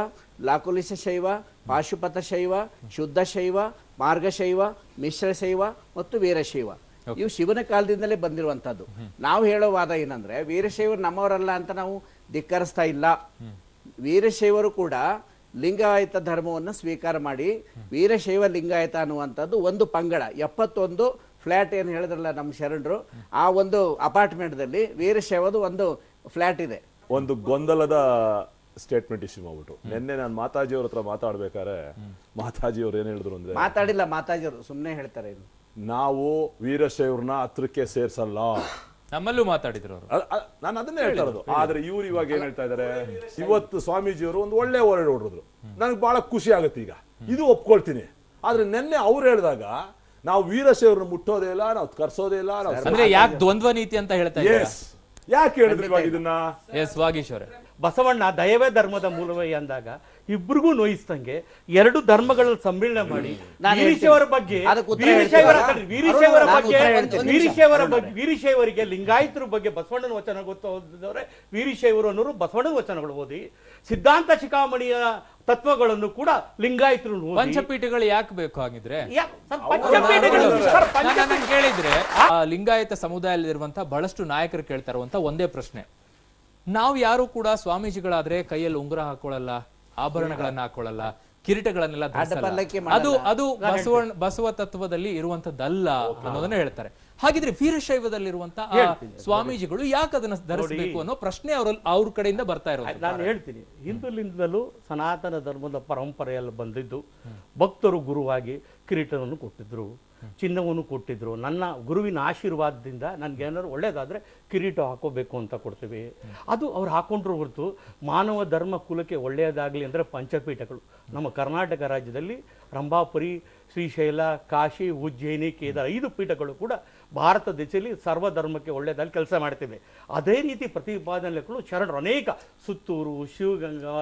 ಲಾಕುಲಿಸ ಶೈವ, ಪಾಶುಪತ ಶೈವ, ಶುದ್ಧ ಶೈವ, ಮಾರ್ಗಶೈವ, ಮಿಶ್ರ ಶೈವ ಮತ್ತು ವೀರಶೈವ. ಇವು ಶಿವನ ಕಾಲದಿಂದಲೇ ಬಂದಿರುವಂತದ್ದು. ನಾವು ಹೇಳೋ ವಾದ ಏನಂದ್ರೆ, ವೀರಶೈವರು ನಮ್ಮವರಲ್ಲ ಅಂತ ನಾವು ಧಿಕ್ಕರಿಸ್ತಾ ಇಲ್ಲ. ವೀರಶೈವರು ಕೂಡ ಲಿಂಗಾಯತ ಧರ್ಮವನ್ನು ಸ್ವೀಕಾರ ಮಾಡಿ ವೀರಶೈವ ಲಿಂಗಾಯತ ಅನ್ನುವಂಥದ್ದು ಒಂದು ಪಂಗಡ. 71 ಫ್ಲಾಟ್ ಏನು ಹೇಳಿದ್ರಲ್ಲ ನಮ್ಮ ಶರಣರು, ಆ ಒಂದು ಅಪಾರ್ಟ್ಮೆಂಟ್ದಲ್ಲಿ ವೀರಶೈವದು ಒಂದು ಫ್ಲಾಟ್ ಇದೆ. ಒಂದು ಗೊಂದಲದ ಸ್ಟೇಟ್ಮೆಂಟ್ ಇಶ್ಯೂ ಮಾಡ್ಬಿಟ್ಟು ನಿನ್ನೆ ನಾನು ಮಾತಾಜಿಯವ್ರ ಹತ್ರ ಮಾತಾಡ್ಬೇಕಾದ್ರೆ ಮಾತಾಜಿಯವ್ರು ಏನ್ ಹೇಳಿದ್ರು ಅಂದ್ರೆ, ಮಾತಾಡಿಲ್ಲ ಮಾತಾಜಿಯವರು, ಸುಮ್ಮನೆ ಹೇಳ್ತಾರೆ. ನಾವು ವೀರಶೈವ್ರನ್ನ ಹತ್ರಕ್ಕೆ ಸೇರ್ಸಲ್ಲ, ನಮ್ಮಲ್ಲೂ ಮಾತಾಡಿದ್ರು ಅವರು. ನಾನು ಅದನ್ನೇ ಹೇಳ್ತಾ ಇರೋದು. ಆದ್ರೆ ಇವ್ರು ಇವಾಗ ಏನ್ ಹೇಳ್ತಾ ಇದಾರೆ, ಇವತ್ತು ಸ್ವಾಮೀಜಿಯವರು ಒಂದು ಒಳ್ಳೆ ವರ್ಡ್ ಹೊಡೆದ್ರು, ನನಗೆ ಬಹಳ ಖುಷಿ ಆಗುತ್ತೆ. ಈಗ ಇದು ಒಪ್ಕೊಳ್ತೀನಿ. ಆದ್ರೆ ನಿನ್ನೆ ಅವ್ರು ಹೇಳಿದಾಗ ನಾವು ವೀರಶೈವ್ರನ್ನ ಮುಟ್ಟೋದೇ ಇಲ್ಲ, ನಾವು ಕರ್ಸೋದೇ ಇಲ್ಲ, ಅಂದ್ರೆ ಯಾಕೆ ದ್ವಂದ್ವ ನೀತಿ ಅಂತ ಹೇಳ್ತಾ ಇದ್ದಾರೆ? ಯಾಕೆ ಹೇಳಿದ್ರು ಇವಾಗ ಇದನ್ನ? ಎಸ್ ವಾಗೀಶ್ ಅವರೇ, ಬಸವಣ್ಣ ದಯವೇ ಧರ್ಮದ ಮೂಲವೇ ಅಂದಾಗ ಇಬ್ರಿಗೂ ನೋಯಿಸ್ದಂಗೆ ಎರಡು ಧರ್ಮಗಳ ಸಮ್ಮಿಳನ ಮಾಡಿ ವೀರಶೈವರಿಗೆ ಲಿಂಗಾಯತರ ಬಗ್ಗೆ ಬಸವಣ್ಣನ ವಚನ ಗೊತ್ತೋದ್ರೆ ವೀರಶೈವರು ಅನ್ನೋರು ಬಸವಣ್ಣನ ವಚನಗಳು ಓದಿ, ಸಿದ್ಧಾಂತ ಶಿಖಾಮಣಿಯ ತತ್ವಗಳನ್ನು ಕೂಡ ಲಿಂಗಾಯತರು ಪಂಚಪೀಠಗಳು ಯಾಕೆ ಬೇಕು ಹಾಗಿದ್ರೆ? ಕೇಳಿದ್ರೆ ಲಿಂಗಾಯತ ಸಮುದಾಯದಲ್ಲಿರುವಂತಹ ಬಹಳಷ್ಟು ನಾಯಕರು ಕೇಳ್ತಾ ಇರುವಂತ ಒಂದೇ ಪ್ರಶ್ನೆ, ನಾವು ಯಾರು ಕೂಡ ಸ್ವಾಮೀಜಿಗಳಾದ್ರೆ ಕೈಯಲ್ಲಿ ಉಂಗುರ ಹಾಕೊಳ್ಳಲ್ಲ, ಆಭರಣಗಳನ್ನ ಹಾಕೊಳ್ಳಲ್ಲ, ಕಿರೀಟಗಳನ್ನೆಲ್ಲ ಅದು ಬಸವ ತತ್ವದಲ್ಲಿ ಇರುವಂತದ್ದಲ್ಲ ಅನ್ನೋದನ್ನ ಹೇಳ್ತಾರೆ. ಹಾಗಿದ್ರೆ ವೀರಶೈವದಲ್ಲಿರುವಂತಹ ಸ್ವಾಮೀಜಿಗಳು ಯಾಕೆ ಅದನ್ನ ಧರಿಸಬೇಕು ಅನ್ನೋ ಪ್ರಶ್ನೆ ಅವ್ರ ಕಡೆಯಿಂದ ಬರ್ತಾ ಇರೋದು. ನಾನು ಹೇಳ್ತೀನಿ, ಹಿಂದೂಲಿಂದಲೂ ಸನಾತನ ಧರ್ಮದ ಪರಂಪರೆಯಲ್ಲಿ ಬಂದಿದ್ದು ಭಕ್ತರು ಗುರುವಾಗಿ ಕಿರೀಟವನ್ನು ಕೊಟ್ಟಿದ್ರು, ಚಿನ್ನವನ್ನು ಕೊಟ್ಟಿದ್ರು. ನನ್ನ ಗುರುವಿನ ಆಶೀರ್ವಾದದಿಂದ ನನ್ಗೇನಾದ್ರು ಒಳ್ಳೇದಾದ್ರೆ ಕಿರೀಟ ಹಾಕೋಬೇಕು ಅಂತ ಕೊಡ್ತೀವಿ. ಅದು ಅವ್ರು ಹಾಕೊಂಡ್ರು ಹೊರತು ಮಾನವ ಧರ್ಮ ಕುಲಕ್ಕೆ ಒಳ್ಳೆಯದಾಗಲಿ ಅಂದರೆ ಪಂಚಪೀಠಗಳು ನಮ್ಮ ಕರ್ನಾಟಕ ರಾಜ್ಯದಲ್ಲಿ ರಂಭಾಪುರಿ, ಶ್ರೀಶೈಲ, ಕಾಶಿ, ಉಜ್ಜಯಿನಿ, ಕೇದಾರ 5 ಪೀಠಗಳು ಕೂಡ ಭಾರತ ದೇಶದಲ್ಲಿ ಸರ್ವಧರ್ಮಕ್ಕೆ ಒಳ್ಳೆಯದಾಗಿ ಕೆಲಸ ಮಾಡ್ತೇವೆ. ಅದೇ ರೀತಿ ಪ್ರತಿಪಾದನೆಗಳು ಶರಣರು ಅನೇಕ, ಸುತ್ತೂರು, ಶಿವಗಂಗಾ,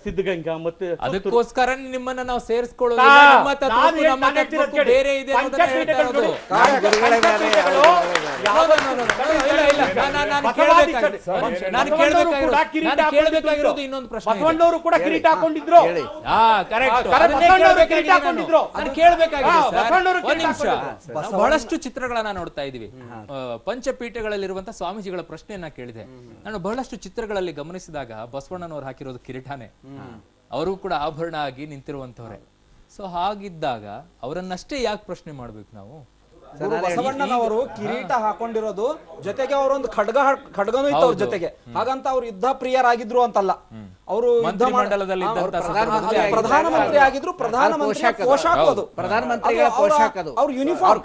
ಸಿದ್ಧಗಂಗಾ ಮತ್ತೆ ಅದಕ್ಕೋಸ್ಕರ ನಿಮ್ಮನ್ನ ನಾವು ಸೇರಿಸ್ಕೊಳ್ಳೋದು ಇನ್ನೊಂದು ಪ್ರಶ್ನೆ. ಬಸವಣ್ಣವರು ಕೂಡ ಕಿರೀಟ ಹಾಕೊಂಡಿದ್ರು. ಬಹಳಷ್ಟು ಚಿತ್ರಗಳನ್ನ ನೋಡ್ತಾ ಇದೀವಿ. ಪಂಚಪೀಠಗಳಲ್ಲಿರುವಂತಹ ಸ್ವಾಮೀಜಿಗಳ ಪ್ರಶ್ನೆಯನ್ನ ಕೇಳಿದೆ ನಾನು. ಬಹಳಷ್ಟು ಚಿತ್ರಗಳಲ್ಲಿ ಗಮನಿಸಿದಾಗ ಬಸವಣ್ಣನವ್ರು ಹಾಕಿರೋದು ಕಿರೀಟನೇ, ಅವರು ಕೂಡ ಆಭರಣ ಆಗಿ ನಿಂತಿರುವಂತವ್ರೆ. ಸೊ ಹಾಗಿದ್ದಾಗ ಅವರನ್ನಷ್ಟೇ ಯಾಕೆ ಪ್ರಶ್ನೆ ಮಾಡ್ಬೇಕು ನಾವು? ಬಸವಣ್ಣನವರು ಕಿರೀಟ ಹಾಕೊಂಡಿರೋದು ಜೊತೆಗೆ ಅವರೊಂದು ಖಡ್ಗನೂ ಇತ್ತು ಅವ್ರ ಜೊತೆಗೆ. ಹಾಗಂತ ಅವ್ರು ಯುದ್ಧ ಪ್ರಿಯರಾಗಿದ್ರು ಅಂತಲ್ಲ, ಅವರು ಪ್ರಧಾನಮಂತ್ರಿ ಆಗಿದ್ರು. ಪ್ರಧಾನಮಂತ್ರಿ ಪೋಷಾಕ ಅದು, ಪ್ರಧಾನಮಂತ್ರಿಗಳ ಪೋಷಾಕ ಅದು, ಅವ್ರ ಯೂನಿಫಾರ್ಮ್.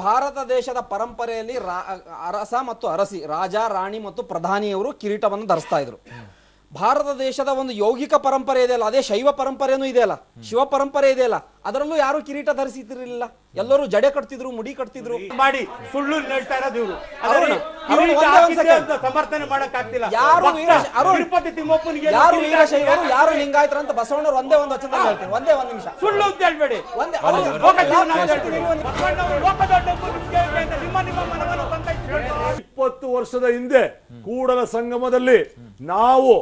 ಭಾರತ ದೇಶದ ಪರಂಪರೆಯಲ್ಲಿ ಅರಸ ಮತ್ತು ಅರಸಿ, ರಾಜ, ರಾಣಿ ಮತ್ತು ಪ್ರಧಾನಿಯವರು ಕಿರೀಟವನ್ನು ಧರಿಸ್ತಾ ಇದ್ರು. ಭಾರತ ದೇಶದ ಒಂದು ಯೌಗಿಕ ಪರಂಪರೆ ಇದೆಯಲ್ಲ, ಅದೇ ಶೈವ ಪರಂಪರೆನೂ ಇದೆಯಲ್ಲ, ಶಿವ ಪರಂಪರೆ ಇದೆಯಲ್ಲ, ಅದರಲ್ಲೂ ಯಾರು ಕಿರೀಟ ಧರಿಸಿತಿರ್ಲಿಲ್ಲ. ಎಲ್ಲರೂ ಜಡೆ ಕಟ್ತಿದ್ರು, ಮುಡಿ ಕಟ್ತಿದ್ರು. ಮಾಡಿ ಸುಳ್ಳು ಹೇಳ್ತಾ ಇರೋದು ಇವರು. ಸಮರ್ಥನೆ ಮಾಡಕ್ ಆಗ್ತಿಲ್ಲ. ಯಾರು ವೀರಶೈವರು, ಯಾರು ಲಿಂಗಾಯತರು ಅಂತ ಬಸವಣ್ಣರು ಒಂದೇ ಒಂದು ವಚನ ಹೇಳ್ತೀನಿ. ಒಂದೇ ಒಂದು ನಿಮಿಷ ಸುಳ್ಳು ಅಂತ ಹೇಳ್ಬೇಡಿ. 20 ವರ್ಷದ ಹಿಂದೆ ಕೂಡಲ ಸಂಗಮದಲ್ಲಿ ನಾವು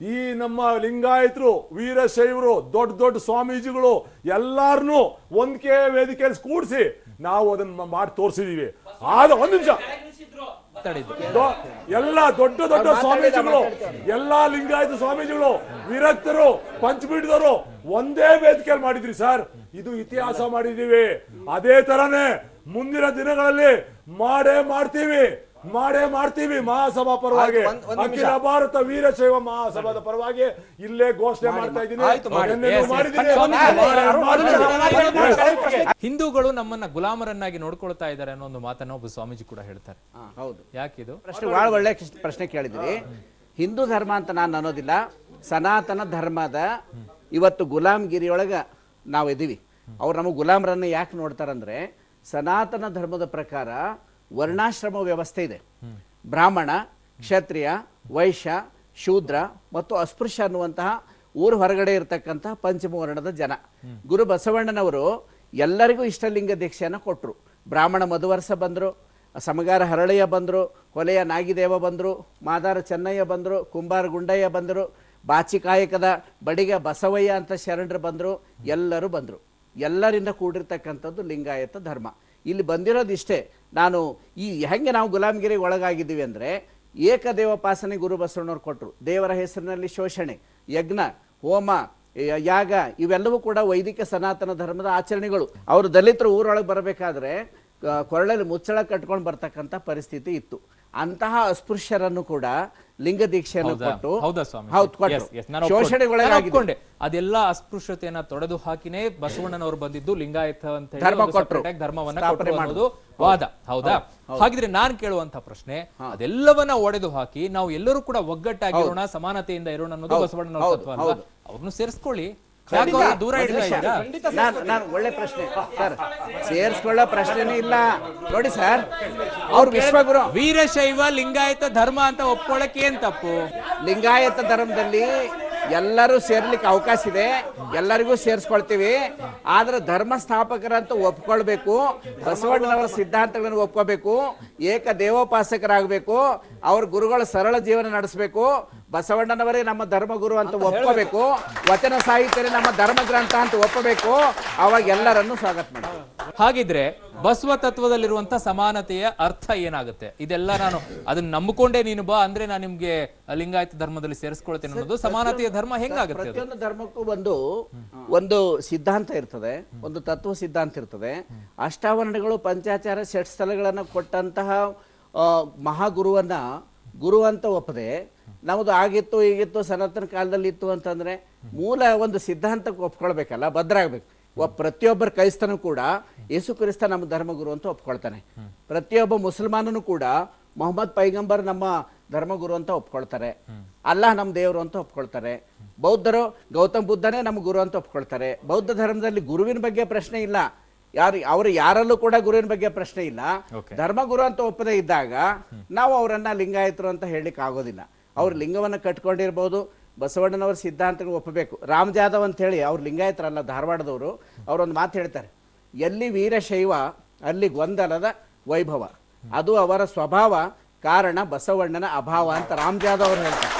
ಈ ನಮ್ಮ ಲಿಂಗಾಯತರು, ವೀರಶೈವರು, ದೊಡ್ಡ ದೊಡ್ಡ ಸ್ವಾಮೀಜಿಗಳು ಎಲ್ಲಾರನ್ನೂ ಒಂದ್ಕೆ ವೇದಿಕೆಯಲ್ಲಿ ಕೂಡಿಸಿ ನಾವು ಅದನ್ನ ಮಾಡಿ ತೋರಿಸಿದೀವಿ. ಆದ ಒಂದ್ ನಿಮಿಷ ಎಲ್ಲ ದೊಡ್ಡ ದೊಡ್ಡ ಸ್ವಾಮೀಜಿಗಳು, ಎಲ್ಲಾ ಲಿಂಗಾಯತ ಸ್ವಾಮೀಜಿಗಳು, ವಿರಕ್ತರು, ಪಂಚಪೀಠದವರು ಒಂದೇ ವೇದಿಕೆಯಲ್ಲಿ ಮಾಡಿದ್ರಿ ಸರ್. ಇದು ಇತಿಹಾಸ ಮಾಡಿದೀವಿ. ಅದೇ ತರನೇ ಮುಂದಿನ ದಿನಗಳಲ್ಲಿ ಮಾಡೇ ಮಾಡ್ತೀವಿ. ಮಹಾಸಭಾ ಪರವಾಗಿ, ಅಖಿಲ ಭಾರತ ವೀರಶೈವ ಮಹಾಸಭಾದ ಪರವಾಗಿ ಇಲ್ಲೇ ಘೋಷಣೆ ಮಾಡ್ತಾ ಇದ್ದೀನಿ. ಹಿಂದೂಗಳು ನಮ್ಮನ್ನ ಗುಲಾಮರನ್ನಾಗಿ ನೋಡ್ಕೊಳ್ತಾ ಇದ್ದಾರೆ ಅನ್ನೋ ಒಂದು ಮಾತನ್ನ ಒಬ್ಬ ಸ್ವಾಮೀಜಿ ಕೂಡ ಹೇಳ್ತಾರೆ. ಹೌದು, ಯಾಕಿದು ಪ್ರಶ್ನೆ ಬಹಳ ಒಳ್ಳೆ ಪ್ರಶ್ನೆ ಕೇಳಿದ್ರಿ. ಹಿಂದೂ ಧರ್ಮ ಅಂತ ನಾನು ಅನ್ನೋದಿಲ್ಲ, ಸನಾತನ ಧರ್ಮದ ಇವತ್ತು ಗುಲಾಮಗಿರಿಯೊಳಗ ನಾವು ಇದೀವಿ. ಅವ್ರು ನಮಗೆ ಗುಲಾಮರನ್ನ ಯಾಕೆ ನೋಡ್ತಾರಂದ್ರೆ, ಸನಾತನ ಧರ್ಮದ ಪ್ರಕಾರ ವರ್ಣಾಶ್ರಮ ವ್ಯವಸ್ಥೆ ಇದೆ. ಬ್ರಾಹ್ಮಣ, ಕ್ಷತ್ರಿಯ, ವೈಶ್ಯ, ಶೂದ್ರ ಮತ್ತು ಅಸ್ಪೃಶ್ಯ ಅನ್ನುವಂತಹ ಊರು ಹೊರಗಡೆ ಇರತಕ್ಕಂತಹ ಪಂಚಮ ವರ್ಣದ ಜನ. ಗುರು ಬಸವಣ್ಣನವರು ಎಲ್ಲರಿಗೂ ಇಷ್ಟಲಿಂಗ ದೀಕ್ಷೆಯನ್ನು ಕೊಟ್ಟರು. ಬ್ರಾಹ್ಮಣ ಮಧುವರ್ಸ ಬಂದರು, ಸಮಗಾರ ಹರಳಯ್ಯ ಬಂದರು, ಹೊಲೆಯ ನಾಗಿದೇವ ಬಂದರು, ಮಾದಾರ ಚೆನ್ನಯ್ಯ ಬಂದರು, ಕುಂಬಾರ ಗುಂಡಯ್ಯ ಬಂದರು, ಬಾಚಿಕಾಯಕದ ಬಡಿಗ ಬಸವಯ್ಯ ಅಂತ ಶರಣರು ಬಂದರು, ಎಲ್ಲರೂ ಬಂದರು. ಎಲ್ಲರಿಂದ ಕೂಡಿರ್ತಕ್ಕಂಥದ್ದು ಲಿಂಗಾಯತ ಧರ್ಮ. ಇಲ್ಲಿ ಬಂದಿರೋದು ಇಷ್ಟೇ. ನಾನು ಈ ಹೆಂಗೆ ನಾವು ಗುಲಾಮಗಿರಿಗೆ ಒಳಗಾಗಿದ್ದೀವಿ ಅಂದರೆ, ಏಕದೇವೋಪಾಸನೆ ಗುರು ಬಸವಣ್ಣವ್ರು ಕೊಟ್ಟರು. ದೇವರ ಹೆಸರಿನಲ್ಲಿ ಶೋಷಣೆ, ಯಜ್ಞ, ಹೋಮ, ಯಾಗ ಇವೆಲ್ಲವೂ ಕೂಡ ವೈದಿಕ ಸನಾತನ ಧರ್ಮದ ಆಚರಣೆಗಳು. ಅವರು ದಲಿತರು ಊರೊಳಗೆ ಬರಬೇಕಾದ್ರೆ ಕೊರಳಲ್ಲಿ ಮುಚ್ಚಳ ಕಟ್ಕೊಂಡು ಬರ್ತಕ್ಕಂಥ ಪರಿಸ್ಥಿತಿ ಇತ್ತು. ಅಂತಹ ಅಸ್ಪೃಶ್ಯರನ್ನು ಕೂಡ ಲಿಂಗ ದೀಕ್ಷೆಯನ್ನು ಕೊಟ್ಟು ಶೋಷಣೆಗೊಳಗಾಗಿದ್ದೆ. ಅದೆಲ್ಲ ಅಸ್ಪೃಶ್ಯತೆಯನ್ನ ತೊಡೆದು ಹಾಕಿನೇ ಬಸವಣ್ಣನವರು ಬಂದಿದ್ದು ಲಿಂಗಾಯತ ಅಂತ ಧರ್ಮವನ್ನ ಕೊಟ್ಟರು ಅನ್ನೋದು ವಾದ. ಹೌದಾ? ಹಾಗಿದ್ರೆ ನಾನ್ ಕೇಳುವಂತ ಪ್ರಶ್ನೆ, ಅದೆಲ್ಲವನ್ನ ಒಡೆದು ಹಾಕಿ ನಾವು ಎಲ್ಲರೂ ಕೂಡ ಒಗ್ಗಟ್ಟಾಗಿರೋಣ, ಸಮಾನತೆಯಿಂದ ಇರೋಣ ಅನ್ನೋದು ಬಸವಣ್ಣನವರ ತತ್ವ ಅಲ್ವಾ? ಅವ್ರನ್ನು ಸೇರಿಸ್ಕೊಳ್ಳಿ, ದೂರ ನಾನು ಒಳ್ಳೆ ಪ್ರಶ್ನೆ ಸರ್, ಸೇರಿಸ್ಕೊಳ್ಳೋ ಪ್ರಶ್ನೆನೇ ಇಲ್ಲ ನೋಡಿ ಸರ್. ಅವ್ರು ವಿಶ್ವಗುರು ವೀರಶೈವ ಲಿಂಗಾಯತ ಧರ್ಮ ಅಂತ ಒಪ್ಕೊಳ್ಳಕ್ಕೆ ಏನ್ ತಪ್ಪು? ಲಿಂಗಾಯತ ಧರ್ಮದಲ್ಲಿ ಎಲ್ಲರೂ ಸೇರ್ಲಿಕ್ಕೆ ಅವಕಾಶ ಇದೆ, ಎಲ್ಲರಿಗೂ ಸೇರಿಸ್ಕೊಳ್ತೀವಿ. ಆದ್ರೆ ಧರ್ಮ ಸ್ಥಾಪಕರಂತ ಒಪ್ಕೊಳ್ಬೇಕು, ಬಸವಣ್ಣನವರ ಸಿದ್ಧಾಂತಗಳನ್ನು ಒಪ್ಕೋಬೇಕು, ಏಕ ದೇವೋಪಾಸಕರಾಗಬೇಕು, ಅವ್ರ ಗುರುಗಳ ಸರಳ ಜೀವನ ನಡೆಸಬೇಕು, ಬಸವಣ್ಣನವರೇ ನಮ್ಮ ಧರ್ಮಗುರು ಅಂತ ಒಪ್ಕೋಬೇಕು, ವಚನ ಸಾಹಿತ್ಯರೇ ನಮ್ಮ ಧರ್ಮ ಗ್ರಂಥ ಅಂತ ಒಪ್ಪಬೇಕು. ಅವಾಗ ಎಲ್ಲರನ್ನು ಸ್ವಾಗತ ಮಾಡಿ. ಹಾಗಿದ್ರೆ ಬಸವ ತತ್ವದಲ್ಲಿರುವಂತ ಸಮಾನತೆಯ ಅರ್ಥ ಏನಾಗುತ್ತೆ? ಇದೆಲ್ಲ ನಾನು ಅದನ್ನ ನಂಬಿಕೊಂಡೇ ನೀನು ಬಾ ಅಂದ್ರೆ ನಾನು ನಿಮ್ಗೆ ಲಿಂಗಾಯತ ಧರ್ಮದಲ್ಲಿ ಸೇರಿಸ್ಕೊಳ್ತೇನೆ ಅನ್ನೋದು ಸಮಾನತೆಯ ಧರ್ಮ ಹೆಂಗಾಗುತ್ತೆ? ಪ್ರತಿಯೊಂದು ಧರ್ಮಕ್ಕೂ ಒಂದು ಸಿದ್ಧಾಂತ ಇರ್ತದೆ, ಒಂದು ತತ್ವ ಸಿದ್ಧಾಂತ ಇರ್ತದೆ. ಅಷ್ಟಾವರಣಗಳು, ಪಂಚಾಚಾರ, ಷಟ್ ಸ್ಥಳಗಳನ್ನು ಕೊಟ್ಟಂತಹ ಮಹಾಗುರುವನ್ನ ಗುರು ಅಂತ ಒಪ್ಪದೆ, ನಮ್ದು ಆಗಿತ್ತು ಈಗಿತ್ತು ಸನಾತನ ಕಾಲದಲ್ಲಿ ಇತ್ತು ಅಂತಂದ್ರೆ ಮೂಲ ಒಂದು ಸಿದ್ಧಾಂತಕ್ಕೆ ಒಪ್ಕೊಳ್ಬೇಕಲ್ಲ, ಭದ್ರಾಗಬೇಕು. ಪ್ರತಿಯೊಬ್ಬರ ಕ್ರೈಸ್ತನು ಕೂಡ ಯೇಸು ಕ್ರಿಸ್ತ ನಮ್ಮ ಧರ್ಮಗುರು ಅಂತ ಒಪ್ಕೊಳ್ತಾನೆ. ಪ್ರತಿಯೊಬ್ಬ ಮುಸಲ್ಮಾನನು ಕೂಡ ಮೊಹಮ್ಮದ್ ಪೈಗಂಬರ್ ನಮ್ಮ ಧರ್ಮಗುರು ಅಂತ ಒಪ್ಕೊಳ್ತಾರೆ, ಅಲ್ಲಾಹ್ ನಮ್ಮ ದೇವರು ಅಂತ ಒಪ್ಕೊಳ್ತಾರೆ. ಬೌದ್ಧರು ಗೌತಮ್ ಬುದ್ಧನೇ ನಮ್ಮ ಗುರು ಅಂತ ಒಪ್ಕೊಳ್ತಾರೆ. ಬೌದ್ಧ ಧರ್ಮದಲ್ಲಿ ಗುರುವಿನ ಬಗ್ಗೆ ಪ್ರಶ್ನೆ ಇಲ್ಲ, ಅವರು ಯಾರಲ್ಲೂ ಕೂಡ ಗುರುವಿನ ಬಗ್ಗೆ ಪ್ರಶ್ನೆ ಇಲ್ಲ. ಧರ್ಮಗುರು ಅಂತ ಒಪ್ಪದೇ ಇದ್ದಾಗ ನಾವು ಅವರನ್ನ ಲಿಂಗಾಯತರು ಅಂತ ಹೇಳಲಿಕ್ಕೆ ಆಗೋದಿಲ್ಲ. ಅವ್ರು ಲಿಂಗವನ್ನ ಕಟ್ಕೊಂಡಿರ್ಬೋದು, ಬಸವಣ್ಣನವ್ರ ಸಿದ್ಧಾಂತಗಳು ಒಪ್ಪಬೇಕು. ರಾಮ್ ಜಾಧವ್ ಅಂತ ಹೇಳಿ ಅವ್ರು ಲಿಂಗಾಯತರಲ್ಲ, ಧಾರವಾಡದವರು, ಅವರೊಂದು ಮಾತು ಹೇಳ್ತಾರೆ, ಎಲ್ಲಿ ವೀರಶೈವ ಅಲ್ಲಿ ಗೊಂದಲದ ವೈಭವ, ಅದು ಅವರ ಸ್ವಭಾವ, ಕಾರಣ ಬಸವಣ್ಣನ ಅಭಾವ ಅಂತ ರಾಮ್ ಜಾಧವ್ ಅವರು ಹೇಳ್ತಾರೆ.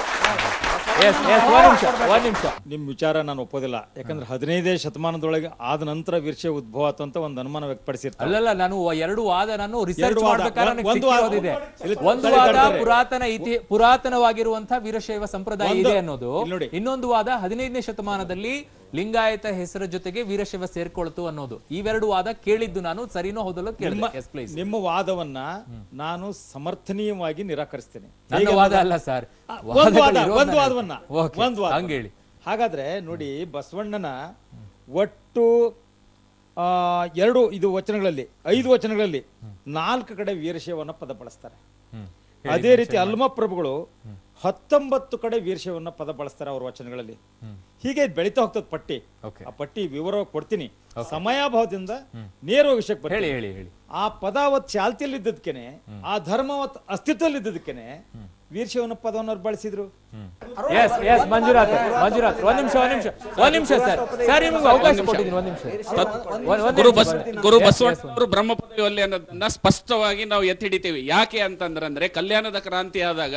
ನಿಮ್ ವಿಚಾರ ನಾನು ಒಪ್ಪೋದಿಲ್ಲ. ಯಾಕಂದ್ರೆ 15ನೇ ಶತಮಾನದೊಳಗೆ ಆದ ನಂತರ ವೀರಶೈವ ಉದ್ಭವ ಅಂತ ಒಂದು ಅನುಮಾನ ವ್ಯಕ್ತಪಡಿಸಿರ್ತಾರೆ. ಅಲ್ಲಲ್ಲ, ನಾನು ಎರಡು ವಾದ ನಾನು ರಿಸರ್ಚ್ ಮಾಡ್ಬೇಕಾದ್ರೆ ಒಂದು ವಾದ ಪುರಾತನವಾಗಿರುವಂತಹ ವೀರಶೈವ ಸಂಪ್ರದಾಯ ಇದೆ ಅನ್ನೋದು, ಇನ್ನೊಂದು ವಾದ 15ನೇ ಶತಮಾನದಲ್ಲಿ ಲಿಂಗಾಯತ ಹೆಸರ ಜೊತೆಗೆ ವೀರಶೈವ ಸೇರ್ಕೊಳ್ತು ಅನ್ನೋದು. ಇವೆರಡು ವಾದ ಕೇಳಿದ್ದು ನಾನು, ಸರಿನೋ ಹೌದಲ್ಲ ಕೇಳಿದೆ. ನಿಮ್ಮ ವಾದವನ್ನ ನಾನು ಸಮರ್ಥನೀಯವಾಗಿ ನಿರಾಕರಿಸ್ತೇನೆ. ನನ್ನ ವಾದ ಅಲ್ಲ ಸರ್, ಒಂದು ವಾದವನ್ನ ಹಂಗೇಳಿ. ಹಾಗಾದ್ರೆ ನೋಡಿ, ಬಸವಣ್ಣನ ಒಟ್ಟು 5 ವಚನಗಳಲ್ಲಿ 4 ಕಡೆ ವೀರಶೈವನ್ನ ಪದ ಬಳಸ್ತಾರೆ. ಅದೇ ರೀತಿ ಅಲ್ಮಪ್ರಭುಗಳು 19 ಕಡೆ ವೀರಶೈವನ್ನ ಪದ ಬಳಸ್ತಾರೆ ಅವ್ರ ವಚನಗಳಲ್ಲಿ. ಹೀಗೆ ಬೆಳೀತಾ ಹೋಗ್ತದ ಪಟ್ಟಿ. ಆ ಪಟ್ಟಿ ವಿವರವಾಗಿ ಕೊಡ್ತೀನಿ, ಸಮಯಾಭಾವದಿಂದ ನೇರವಾಗಿ ವಿಷಯಕ್ಕೆ ಬರ್ತೀನಿ. ಆ ಪದ ಅವತ್ ಚಾಲ್ತಿಯಲ್ಲಿ ಇದ್ದದಕ್ಕೇನೆ, ಆ ಧರ್ಮ ಅವತ್ ಅಸ್ತಿತ್ವದಲ್ಲಿ ಇದ್ದದಕ್ಕೇನೆ ವೀರಶೈವನ ಪದವನ್ನು ಅವ್ರು ಬಳಸಿದ್ರು. ಮಂಜುನಾಥ್ ಒಂದ್ ನಿಮಿಷ ಸರ್, ನಿಮ್ಗೆ ಅವಕಾಶ ಕೊಟ್ಟಿದ್ದೀನಿ. ಒಂದ್ ನಿಮಿಷ. ಗುರು ಬಸವಣ್ಣವರು ಬ್ರಹ್ಮಪದ ಒಲ್ಲೆ ಅನ್ನೋದನ್ನ ಸ್ಪಷ್ಟವಾಗಿ ನಾವು ಎತ್ತಿ ಹಿಡಿತೀವಿ. ಯಾಕೆ ಅಂತಂದ್ರೆ ಕಲ್ಯಾಣದ ಕ್ರಾಂತಿ ಆದಾಗ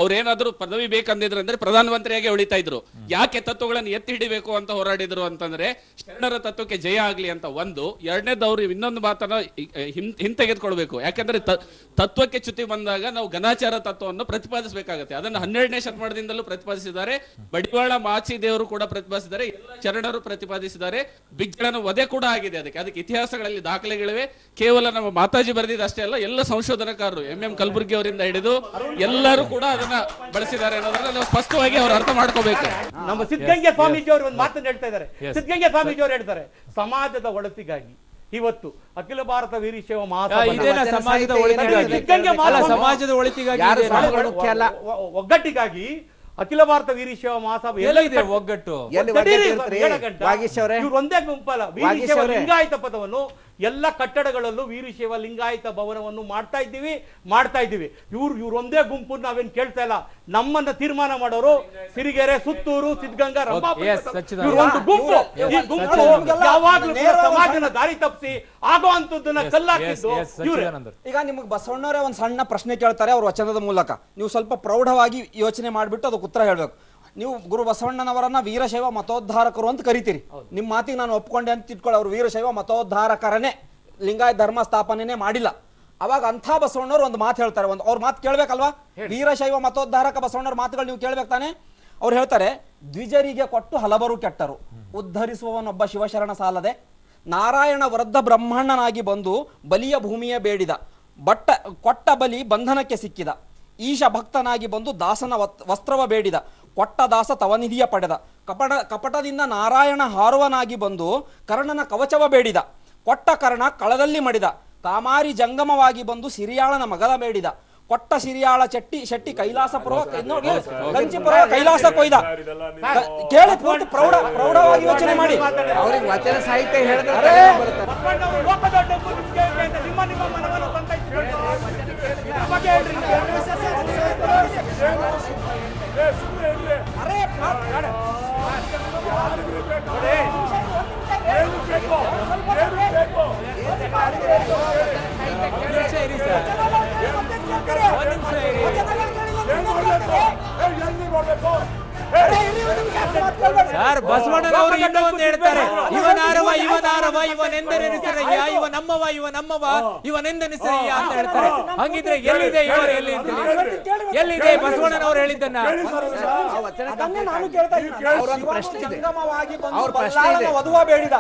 ಅವ್ರೇನಾದ್ರೂ ಪದವಿ ಬೇಕಂದಿದ್ರು ಅಂದ್ರೆ ಪ್ರಧಾನಮಂತ್ರಿಯಾಗಿ ಉಳಿತಾ ಇದ್ರು. ಯಾಕೆ ತತ್ವಗಳನ್ನು ಎತ್ತಿ ಹಿಡಿಬೇಕು ಅಂತ ಹೋರಾಡಿದ್ರು ಅಂತಂದ್ರೆ ಶರಣರ ತತ್ವಕ್ಕೆ ಜಯ ಆಗ್ಲಿ ಅಂತ ಒಂದು. ಎರಡನೇದು ಅವ್ರು ಇನ್ನೊಂದು ಮಾತನ್ನ ಹಿಂತೆಗೆದುಕೊಳ್ಬೇಕು. ಯಾಕಂದ್ರೆ ತತ್ವಕ್ಕೆ ಚ್ಯುತಿ ಬಂದಾಗ ನಾವು ಘನಾಚಾರ ತತ್ವವನ್ನು ಪ್ರತಿಪಾದಿಸಬೇಕಾಗುತ್ತೆ. ಅದನ್ನು 12ನೇ ಶತಮಾನದಿಂದಲೂ ಪ್ರತಿಪಾದಿಸಿದ್ದಾರೆ. ಬಡಿವಾಳ ಮಾಚಿ ದೇವರು ಕೂಡ ಪ್ರತಿಪಾದಿಸಿದ್ದಾರೆ, ಶರಣರು ಪ್ರತಿಪಾದಿಸಿದ್ದಾರೆ. ಬಿಜ್ಜಳನ ವಧೆ ಕೂಡ ಆಗಿದೆ. ಅದಕ್ಕೆ ಇತಿಹಾಸಗಳಲ್ಲಿ ದಾಖಲೆಗಳಿವೆ. ಕೇವಲ ನಮ್ಮ ಮಾತಾಜಿ ಬರೆದಿದ್ದು ಅಷ್ಟೇ ಅಲ್ಲ, ಎಲ್ಲ ಸಂಶೋಧನಕಾರರು ಎಂ ಕಲಬುರ್ಗಿ ಅವರಿಂದ ಹಿಡಿದು ಎಲ್ಲರೂ ಕೂಡ ಅದನ್ನ ಬಳಸಿದ್ದಾರೆ ಅನ್ನೋದನ್ನ ನಾವು ಸ್ಪಷ್ಟವಾಗಿ ಅವರು ಅರ್ಥ ಮಾಡ್ಕೋಬೇಕು. ನಮ್ಮ ಸಿದ್ಧಗಂಗೆ ಸ್ವಾಮೀಜಿ ಅವರು ಒಂದು ಮಾತನ್ನು ಹೇಳ್ತಾ ಇದ್ದಾರೆ. ಸಿದ್ಧಗಂಗೆ ಸ್ವಾಮೀಜಿ ಅವರು ಹೇಳ್ತಾರೆ, ಸಮಾಜದ ಒಳಿತಿಗಾಗಿ ಇವತ್ತು ಅಖಿಲ ಭಾರತ ವೀರಶೈವ ಸಮಾಜದ ಒಳಿತಿಗಾಗಿ ಒಗ್ಗಟ್ಟಿಗಾಗಿ ಅಖಿಲ ಭಾರತ ವೀರಶೈವ ಮಹಾಸಭಾ ಎಲ್ಲಿದೆ ಒಗ್ಗಟ್ಟು? ಇವ್ರು ಒಂದೇ ಗುಂಪಲ್ಲ. ವೀರಶೈವ ಲಿಂಗಾಯತ ಪದವನ್ನು ಎಲ್ಲ ಕಟ್ಟಡಗಳಲ್ಲೂ ವೀರಶೈವ ಲಿಂಗಾಯತ ಭವನವನ್ನು ಮಾಡ್ತಾ ಇದ್ದೀವಿ. ಇವ್ರು ಒಂದೇ ಗುಂಪು, ನಾವೇನ್ ಕೇಳ್ತಾ ಇಲ್ಲ. ನಮ್ಮನ್ನ ತೀರ್ಮಾನ ಮಾಡೋರು ಸಿರಿಗೆರೆ, ಸುತ್ತೂರು, ಸಿದ್ಧಗಂಗಾ, ಒಂದು ಗುಂಪು. ಈ ಗುಂಪು ಯಾವಾಗ್ಲೂ ಸಮಾಜನ ದಾರಿ ತಪ್ಪಿಸಿ ಆಗುವಂತದ್ದನ್ನ ಕಲ್ಲಾಕಿದ್ದು ಇವ್ರೆ. ಈಗ ನಿಮಗೆ ಬಸವಣ್ಣವರೇ ಒಂದು ಸಣ್ಣ ಪ್ರಶ್ನೆ ಕೇಳ್ತಾರೆ ಅವ್ರ ವಚನದ ಮೂಲಕ. ನೀವು ಸ್ವಲ್ಪ ಪ್ರೌಢವಾಗಿ ಯೋಚನೆ ಮಾಡಿಬಿಟ್ಟು ಅದಕ್ಕೆ ಉತ್ತರ ಹೇಳ್ಬೇಕು. ನೀವು ಗುರು ಬಸವಣ್ಣನವರನ್ನ ವೀರಶೈವ ಮತೋದ್ಧಾರಕರು ಅಂತ ಕರಿತೀರಿ. ನಿಮ್ಮ ಮಾತಿಗೆ ನಾನು ಒಪ್ಕೊಂಡೆ ಅಂತ ಇಟ್ಕೊಳ್ಳಿ. ಅವರು ವೀರಶೈವ ಮತೋದ್ಧಾರಕರನೇ, ಲಿಂಗಾಯತ ಧರ್ಮ ಸ್ಥಾಪನೆನೇ ಮಾಡಿಲ್ಲ. ಅವಾಗ ಅಂಥ ಬಸವಣ್ಣವ್ರು ಒಂದು ಮಾತು ಹೇಳ್ತಾರೆ. ಅವ್ರ ಮಾತು ಕೇಳ್ಬೇಕಲ್ವಾ? ವೀರಶೈವ ಮತೋದ್ಧಾರಕ ಬಸವಣ್ಣವ್ರ ಮಾತುಗಳು ನೀವು ಕೇಳ್ಬೇಕು ತಾನೆ. ಅವ್ರು ಹೇಳ್ತಾರೆ, ದ್ವಿಜರಿಗೆ ಕೊಟ್ಟು ಹಲವರು ಕೆಟ್ಟರು, ಉದ್ಧರಿಸುವವನೊಬ್ಬ ಶಿವಶರಣ ಸಾಲದೆ, ನಾರಾಯಣ ವೃದ್ಧ ಬ್ರಹ್ಮಣ್ಣನಾಗಿ ಬಂದು ಬಲಿಯ ಭೂಮಿಯ ಬೇಡಿದ, ಕೊಟ್ಟ ಬಲಿ ಬಂಧನಕ್ಕೆ ಸಿಕ್ಕಿದ, ಈಶ ಭಕ್ತನಾಗಿ ಬಂದು ದಾಸನ ವಸ್ತ್ರವ ಬೇಡಿದ, ಕೊಟ್ಟ ದಾಸ ತವನಿಧಿಯ ಪಡೆದ, ಕಪಟದಿಂದ ನಾರಾಯಣ ಹಾರುವನಾಗಿ ಬಂದು ಕರ್ಣನ ಕವಚವ ಬೇಡಿದ, ಕೊಟ್ಟ ಕರ್ಣ ಕಳದಲ್ಲಿ ಮಡಿದ, ಕಾಮಾರಿ ಜಂಗಮವಾಗಿ ಬಂದು ಸಿರಿಯಾಳನ ಮಗದ ಬೇಡಿದ, ಕೊಟ್ಟ ಸಿರಿಯಾಳ ಶೆಟ್ಟಿ ಕೈಲಾಸಪುರ ಕಂಚಿಪುರ ಕೈಲಾಸ ಕೊಯ್ದ. ಕೇಳಿ ಪೂರ್ತಿ ಪ್ರೌಢವಾಗಿ ಯೋಚನೆ ಮಾಡಿ. ಅವ್ರಿಗೆ ವಚನ ಸಾಹಿತ್ಯ ಹೇಳಿದ್ರೆ ಸರ್, ಬಸವಣ್ಣನವರು ಇನ್ನೂ ಒಂದು ಹೇಳ್ತಾರೆ, ಇವನಾರವ ಇವನೆಂದೆನಿಸರಯ್ಯ, ಇವ ನಮ್ಮವ ಇವನೆಂದೆನಿಸರಯ್ಯ ಅಂತ ಹೇಳ್ತಾರೆ. ಹಂಗಿದ್ರೆ ಎಲ್ಲಿದೆ ಇವರು? ಎಲ್ಲಿದೆ ಬಸವಣ್ಣನವರು ಹೇಳಿದ್ದನ್ನ? ವಧುವ ಬೇಡಿದ,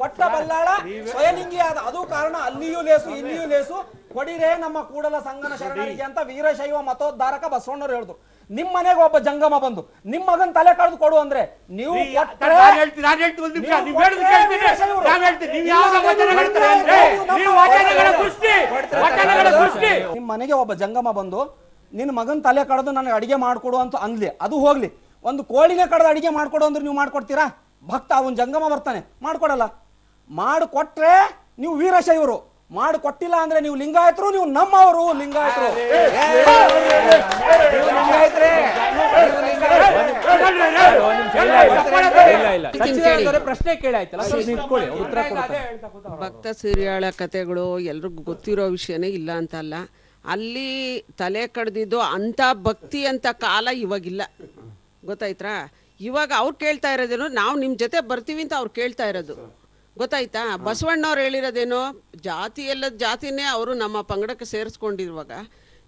ಕೊಟ್ಟ ಬಲ್ಲಾಳ ಸ್ವಯಲಿಂಗಿಯಾದ, ಅದು ಕಾರಣ ಅಲ್ಲಿಯೂ ಲೇಸು ಇಲ್ಲಿಯೂ ಲೇಸು, ಕೊಡಿರೇ ನಮ್ಮ ಕೂಡಲ ಸಂಗನ ಶರಣರಿಗೆ ಅಂತ ವೀರಶೈವ ಮತೋದ್ಧಾರಕ ಬಸವಣ್ಣರು ಹೇಳಿದ್ರು. ನಿಮ್ ಮನೆಗೆ ಒಬ್ಬ ಜಂಗಮ ಬಂದು ನಿಮ್ ಮಗನ್ ತಲೆ ಕಳೆದು ಕೊಡು ಅಂದ್ರೆ ನೀವು ನಿಮ್ ಮನೆಗೆ ಒಬ್ಬ ಜಂಗಮ ಬಂದು ನಿನ್ ಮಗನ್ ತಲೆ ಕಳೆದು ನನಗೆ ಅಡಿಗೆ ಮಾಡ್ಕೊಡು ಅಂತ ಅಂದ್ಲಿ, ಅದು ಹೋಗ್ಲಿ. ಒಂದು ಕೋಳಿನೇ ಕಳೆದು ಅಡಿಗೆ ಮಾಡ್ಕೊಡು ಅಂದ್ರೆ ನೀವು ಮಾಡ್ಕೊಡ್ತೀರಾ? ಭಕ್ತ ಅವನ್ ಜಂಗಮ ಬರ್ತಾನೆ, ಮಾಡ್ಕೊಡಲ್ಲ. ಮಾಡಿಕೊಟ್ರೆ ನೀವು ವೀರಶೈವರು, ಮಾಡಿಕೊಟ್ಟಿಲ್ಲ ಅಂದ್ರೆ ನೀವು ಲಿಂಗಾಯತರು, ನೀವು ನಮ್ಮವರು ಲಿಂಗಾಯತರು. ಪ್ರಶ್ನೆ ಕೇಳಾಯ್ತಲ್ಲ, ಭಕ್ತ ಸಿರಿಯಾಳ ಕಥೆಗಳು ಎಲ್ರಿಗೂ ಗೊತ್ತಿರೋ ವಿಷಯನೇ ಇಲ್ಲ ಅಂತಲ್ಲ. ಅಲ್ಲಿ ತಲೆ ಕಡ್ದಿದ್ದು ಅಂತ ಭಕ್ತಿ ಅಂತ ಕಾಲ ಇವಾಗಿಲ್ಲ, ಗೊತ್ತಾಯ್ತಾ? ಇವಾಗ ಅವ್ರು ಕೇಳ್ತಾ ಇರೋದೇನು, ನಾವು ನಿಮ್ಮ ಜೊತೆ ಬರ್ತೀವಿ ಅಂತ ಅವ್ರು ಕೇಳ್ತಾ ಇರೋದು, ಗೊತ್ತಾಯ್ತಾ? ಬಸವಣ್ಣವ್ರು ಹೇಳಿರೋದೇನು, ಜಾತಿ ಎಲ್ಲದ ಜಾತಿನೇ ಅವರು ನಮ್ಮ ಪಂಗಡಕ್ಕೆ ಸೇರಿಸ್ಕೊಂಡಿರುವಾಗ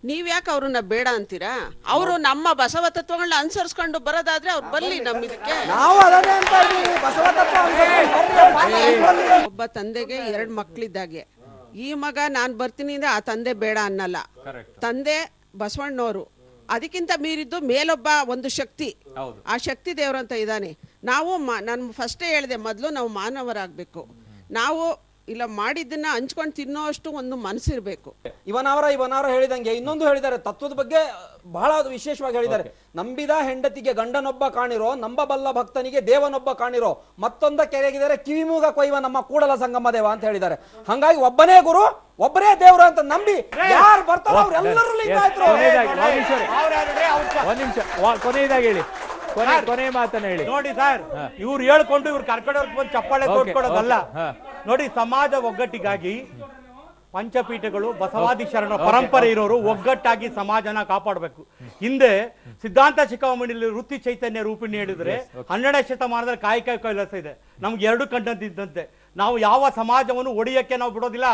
ನೀವ್ಯಾಕೆ ಅವ್ರನ್ನ ಬೇಡ ಅಂತೀರಾ? ಅವರು ನಮ್ಮ ಬಸವ ತತ್ವಗಳನ್ನ ಅನುಸರಿಸ್ಕೊಂಡು ಬರೋದಾದ್ರೆ ಅವ್ರು ಬರಲಿ ನಮ್ಮ ಇದಕ್ಕೆ. ಒಬ್ಬ ತಂದೆಗೆ 2 ಮಕ್ಳಿದ್ದಾಗೆ, ಈ ಮಗ ನಾನು ಬರ್ತೀನಿ ಅಂದ್ರೆ ಆ ತಂದೆ ಬೇಡ ಅನ್ನಲ್ಲ. ತಂದೆ ಬಸವಣ್ಣವರು, ಅದಕ್ಕಿಂತ ಮೀರಿದ್ದು ಮೇಲೊಬ್ಬ ಒಂದು ಶಕ್ತಿ, ಆ ಶಕ್ತಿ ದೇವರು ಅಂತ ಇದ್ದಾನೆ. ನಾವು ನಾನು ಫಸ್ಟೇ ಹೇಳಿದೆ, ಮೊದಲು ನಾವು ಮಾನವರಾಗಬೇಕು. ನಾವು ಇಲ್ಲ ಮಾಡಿದ್ದನ್ನ ಹಂಚ್ಕೊಂಡು ತಿನ್ನೋ ಅಷ್ಟು ಒಂದು ಮನಸ್ಸಿರ್ಬೇಕು. ಇವನವರ ಹೇಳಿದಂಗೆ ಇನ್ನೊಂದು ಹೇಳಿದ್ದಾರೆ, ತತ್ವದ ಬಗ್ಗೆ ಬಹಳ ವಿಶೇಷವಾಗಿ ಹೇಳಿದ್ದಾರೆ. ನಂಬಿದ ಹೆಂಡತಿಗೆ ಗಂಡನೊಬ್ಬ ಕಾಣಿರೋ, ನಂಬಬಲ್ಲ ಭಕ್ತನಿಗೆ ದೇವನೊಬ್ಬ ಕಾಣಿರೋ, ಮತ್ತೊಂದ ಕೆರೆಗಿದರೆ ಕಿವಿಮೂಗ ಕೊಯ್ಯುವ ನಮ್ಮ ಕೂಡಲ ಸಂಗಮ ದೇವ ಅಂತ ಹೇಳಿದ್ದಾರೆ. ಹಂಗಾಗಿ ಒಬ್ಬನೇ ಗುರು, ಒಬ್ಬರೇ ದೇವರು ಅಂತ ನಂಬಿ ಯಾರು ಬರ್ತಾರೋ ಅವರೆಲ್ಲರೂ ಲಿಂಗಾಯತರು. ಕೊನೆಯದಾಗಿ ಹೇಳಿ, ಕೊನೆ ಮಾತನ್ನ ಹೇಳಿ. ನೋಡಿ ಸರ್, ಇವ್ರು ಹೇಳ್ಕೊಂಡು ಇವ್ರು ಕರ್ಕೊಂಡವ್ರಿಗೆ ಬಂದು ಚಪ್ಪಾಳೆ ಕೊಟ್ಕೊಡೋದಲ್ಲ. ನೋಡಿ, ಸಮಾಜ ಒಗ್ಗಟ್ಟಿಗಾಗಿ ಪಂಚಪೀಠಗಳು ಬಸವಾದಿ ಶರಣ ಪರಂಪರೆ ಇರೋರು ಒಗ್ಗಟ್ಟಾಗಿ ಸಮಾಜನ ಕಾಪಾಡಬೇಕು. ಹಿಂದೆ ಸಿದ್ಧಾಂತ ಶಿಖಾಮಣಿಯಲ್ಲಿ ವೃತ್ತಿ ಚೈತನ್ಯ ರೂಪಿಣಿ ಹೇಳಿದ್ರೆ 12ನೇ ಶತಮಾನದಲ್ಲಿ ಕಾಯಕ ಕೈಲಾಸ ಇದೆ. ನಮ್ಗೆ ಎರಡು ಕಂಡಂತಿದ್ದಂತೆ ನಾವು ಯಾವ ಸಮಾಜವನ್ನು ಒಡೆಯಕ್ಕೆ ನಾವು ಬಿಡೋದಿಲ್ಲ,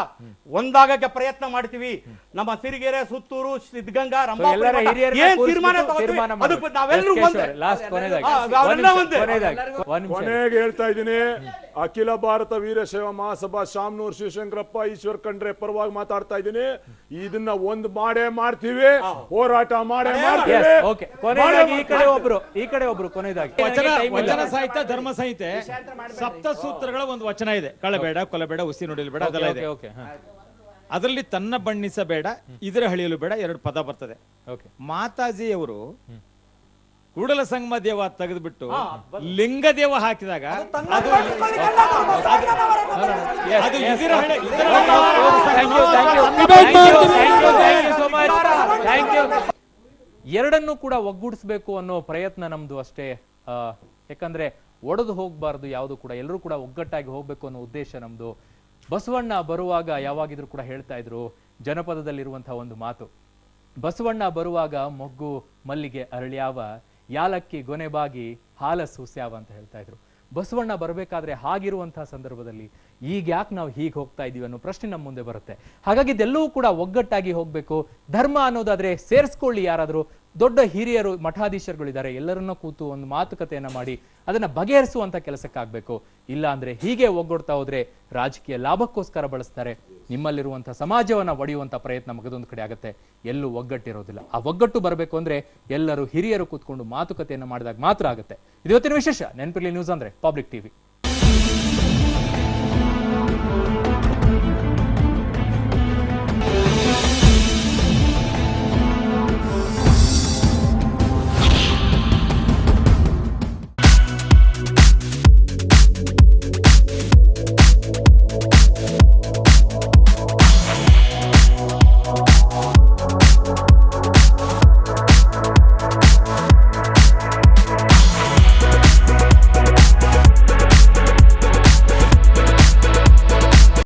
ಒಂದಾಗಕ್ಕೆ ಪ್ರಯತ್ನ ಮಾಡ್ತೀವಿ. ನಮ್ಮ ಸಿರಿಗೆರೆ, ಸುತ್ತೂರು, ಸಿದ್ಧಗಂಗಾ, ರಂಭಾಪುರಿ ಎಲ್ಲರ ಮಠ ಹಿರಿಯರನ್ನ ಏನ್ ಕೂರಿಸ್ಬಿಟ್ಟು ತೀರ್ಮಾನ ತೀರ್ಮಾನ ತಗೊಳ್ತೀವಿ, ಅದಕ್ಕೆ ನಾವೆಲ್ಲರೂ ಮಾಡ್ಬೇಕು. ಒಂದೇ. ಲಾಸ್ಟ್ ಕೊನೆಯದಾಗಿ ಅವೆಲ್ಲ ಒಂದೇ. ಕೊನೆಗೆ ಹೇಳ್ತಾ ಇದ್ದೀನಿ, ಅಖಿಲ ಭಾರತ ವೀರಶೈವ ಮಹಾಸಭಾ ಶಾಮನೂರ್ ಶಿವಶಂಕರಪ್ಪ ಈಶ್ವರ್ ಖಂಡ್ರೆ ಪರವಾಗಿ ಮಾತಾಡ್ತಾ ಇದ್ದೀನಿ. ಇದನ್ನ ಒಂದು ಮಾಡೇ ಮಾಡ್ತೀವಿ, ಹೋರಾಟ ಮಾಡೇ ಮಾಡ್ತೀವಿ. ಓಕೆ, ಕೊನೆಯದಾಗಿ ಈ ಕಡೆ ಒಬ್ರು ಕೊನೆಯದಾಗಿ ವಚನ ಸಾಹಿತ್ಯ, ಧರ್ಮ ಸಂಹಿತೆ, ಸಪ್ತ ಸೂತ್ರಗಳ ಒಂದು ವಚನ ಇದೆ. ಕಳಬೇಡ, ಕೊಲಬೇಡ, ಉಸಿ ನುಡಿಲು ಬೇಡ, ಅದೆಲ್ಲ ಇದೆ. ಓಕೆ, ಅದರಲ್ಲಿ ತನ್ನ ಬಣ್ಣಿಸಬೇಡ, ಇದರ ಹಳಿಯಲು ಬೇಡ, ಎರಡು ಪದ ಬರ್ತದೆ. ಓಕೆ. ಮಾತಾಜಿಯವರು ಕೂಡಲ ಸಂಗಮ ದೇವ ತೆಗೆದುಬಿಟ್ಟು ಲಿಂಗದೇವ ಹಾಕಿದಾಗ ಅದು ಇದರ ಹಳೆ- ಇದರ ಎರಡನ್ನೂ ಕೂಡ ಒಗ್ಗೂಡಿಸಬೇಕು ಅನ್ನೋ ಪ್ರಯತ್ನ ನಮ್ದು ಅಷ್ಟೇ. ಯಾಕಂದ್ರೆ ಒಡೆದು ಹೋಗ್ಬಾರ್ದು ಯಾವುದು ಕೂಡ, ಎಲ್ಲರೂ ಕೂಡ ಒಗ್ಗಟ್ಟಾಗಿ ಹೋಗ್ಬೇಕು ಅನ್ನೋ ಉದ್ದೇಶ ನಮ್ದು. ಬಸವಣ್ಣ ಬರುವಾಗ ಯಾವಾಗಿದ್ರು ಕೂಡ ಹೇಳ್ತಾ ಇದ್ರು, ಜನಪದದಲ್ಲಿರುವಂತಹ ಒಂದು ಮಾತು, ಬಸವಣ್ಣ ಬರುವಾಗ ಮೊಗ್ಗು ಮಲ್ಲಿಗೆ ಅರಳ್ಯಾವ, ಯಾಲಕ್ಕಿ ಗೊನೆಬಾಗಿ ಹಾಲ ಸೂಸ್ಯಾವ ಅಂತ ಹೇಳ್ತಾ ಇದ್ರು. ಬಸವಣ್ಣ ಬರಬೇಕಾದ್ರೆ ಹಾಗಿರುವಂತಹ ಸಂದರ್ಭದಲ್ಲಿ ಈಗ ಯಾಕೆ ನಾವು ಹೀಗೆ ಹೋಗ್ತಾ ಇದೀವಿ ಅನ್ನೋ ಪ್ರಶ್ನೆ ನಮ್ಮ ಮುಂದೆ ಬರುತ್ತೆ. ಹಾಗಾಗಿ ಇದೆಲ್ಲವೂ ಕೂಡ ಒಗ್ಗಟ್ಟಾಗಿ ಹೋಗ್ಬೇಕು. ಧರ್ಮ ಅನ್ನೋದಾದ್ರೆ ಸೇರಿಸ್ಕೊಳ್ಳಿ, ಯಾರಾದರೂ ದೊಡ್ಡ ಹಿರಿಯರು ಮಠಾಧೀಶರುಗಳಿದ್ದಾರೆ, ಎಲ್ಲರನ್ನ ಕೂತು ಒಂದು ಮಾತುಕತೆಯನ್ನ ಮಾಡಿ ಅದನ್ನ ಬಗೆಹರಿಸುವಂತ ಕೆಲಸಕ್ಕಾಗಬೇಕು. ಇಲ್ಲ ಅಂದ್ರೆ ಹೀಗೆ ಒಗ್ಗೂಡ್ತಾ ಹೋದ್ರೆ ರಾಜಕೀಯ ಲಾಭಕ್ಕೋಸ್ಕರ ಬಳಸ್ತಾರೆ. ನಿಮ್ಮಲ್ಲಿರುವಂತಹ ಸಮಾಜವನ್ನ ಒಡೆಯುವಂತ ಪ್ರಯತ್ನ ಮಗದೊಂದು ಕಡೆ ಆಗುತ್ತೆ, ಎಲ್ಲೂ ಒಗ್ಗಟ್ಟಿರೋದಿಲ್ಲ. ಆ ಒಗ್ಗಟ್ಟು ಬರಬೇಕು ಅಂದ್ರೆ ಎಲ್ಲರೂ ಹಿರಿಯರು ಕೂತ್ಕೊಂಡು ಮಾತುಕತೆಯನ್ನ ಮಾಡಿದಾಗ ಮಾತ್ರ ಆಗುತ್ತೆ. ಇದು ಇವತ್ತಿನ ವಿಶೇಷ. ನೆನಪಿರ್ಲಿ, ನ್ಯೂಸ್ ಅಂದ್ರೆ ಪಬ್ಲಿಕ್ ಟಿವಿ.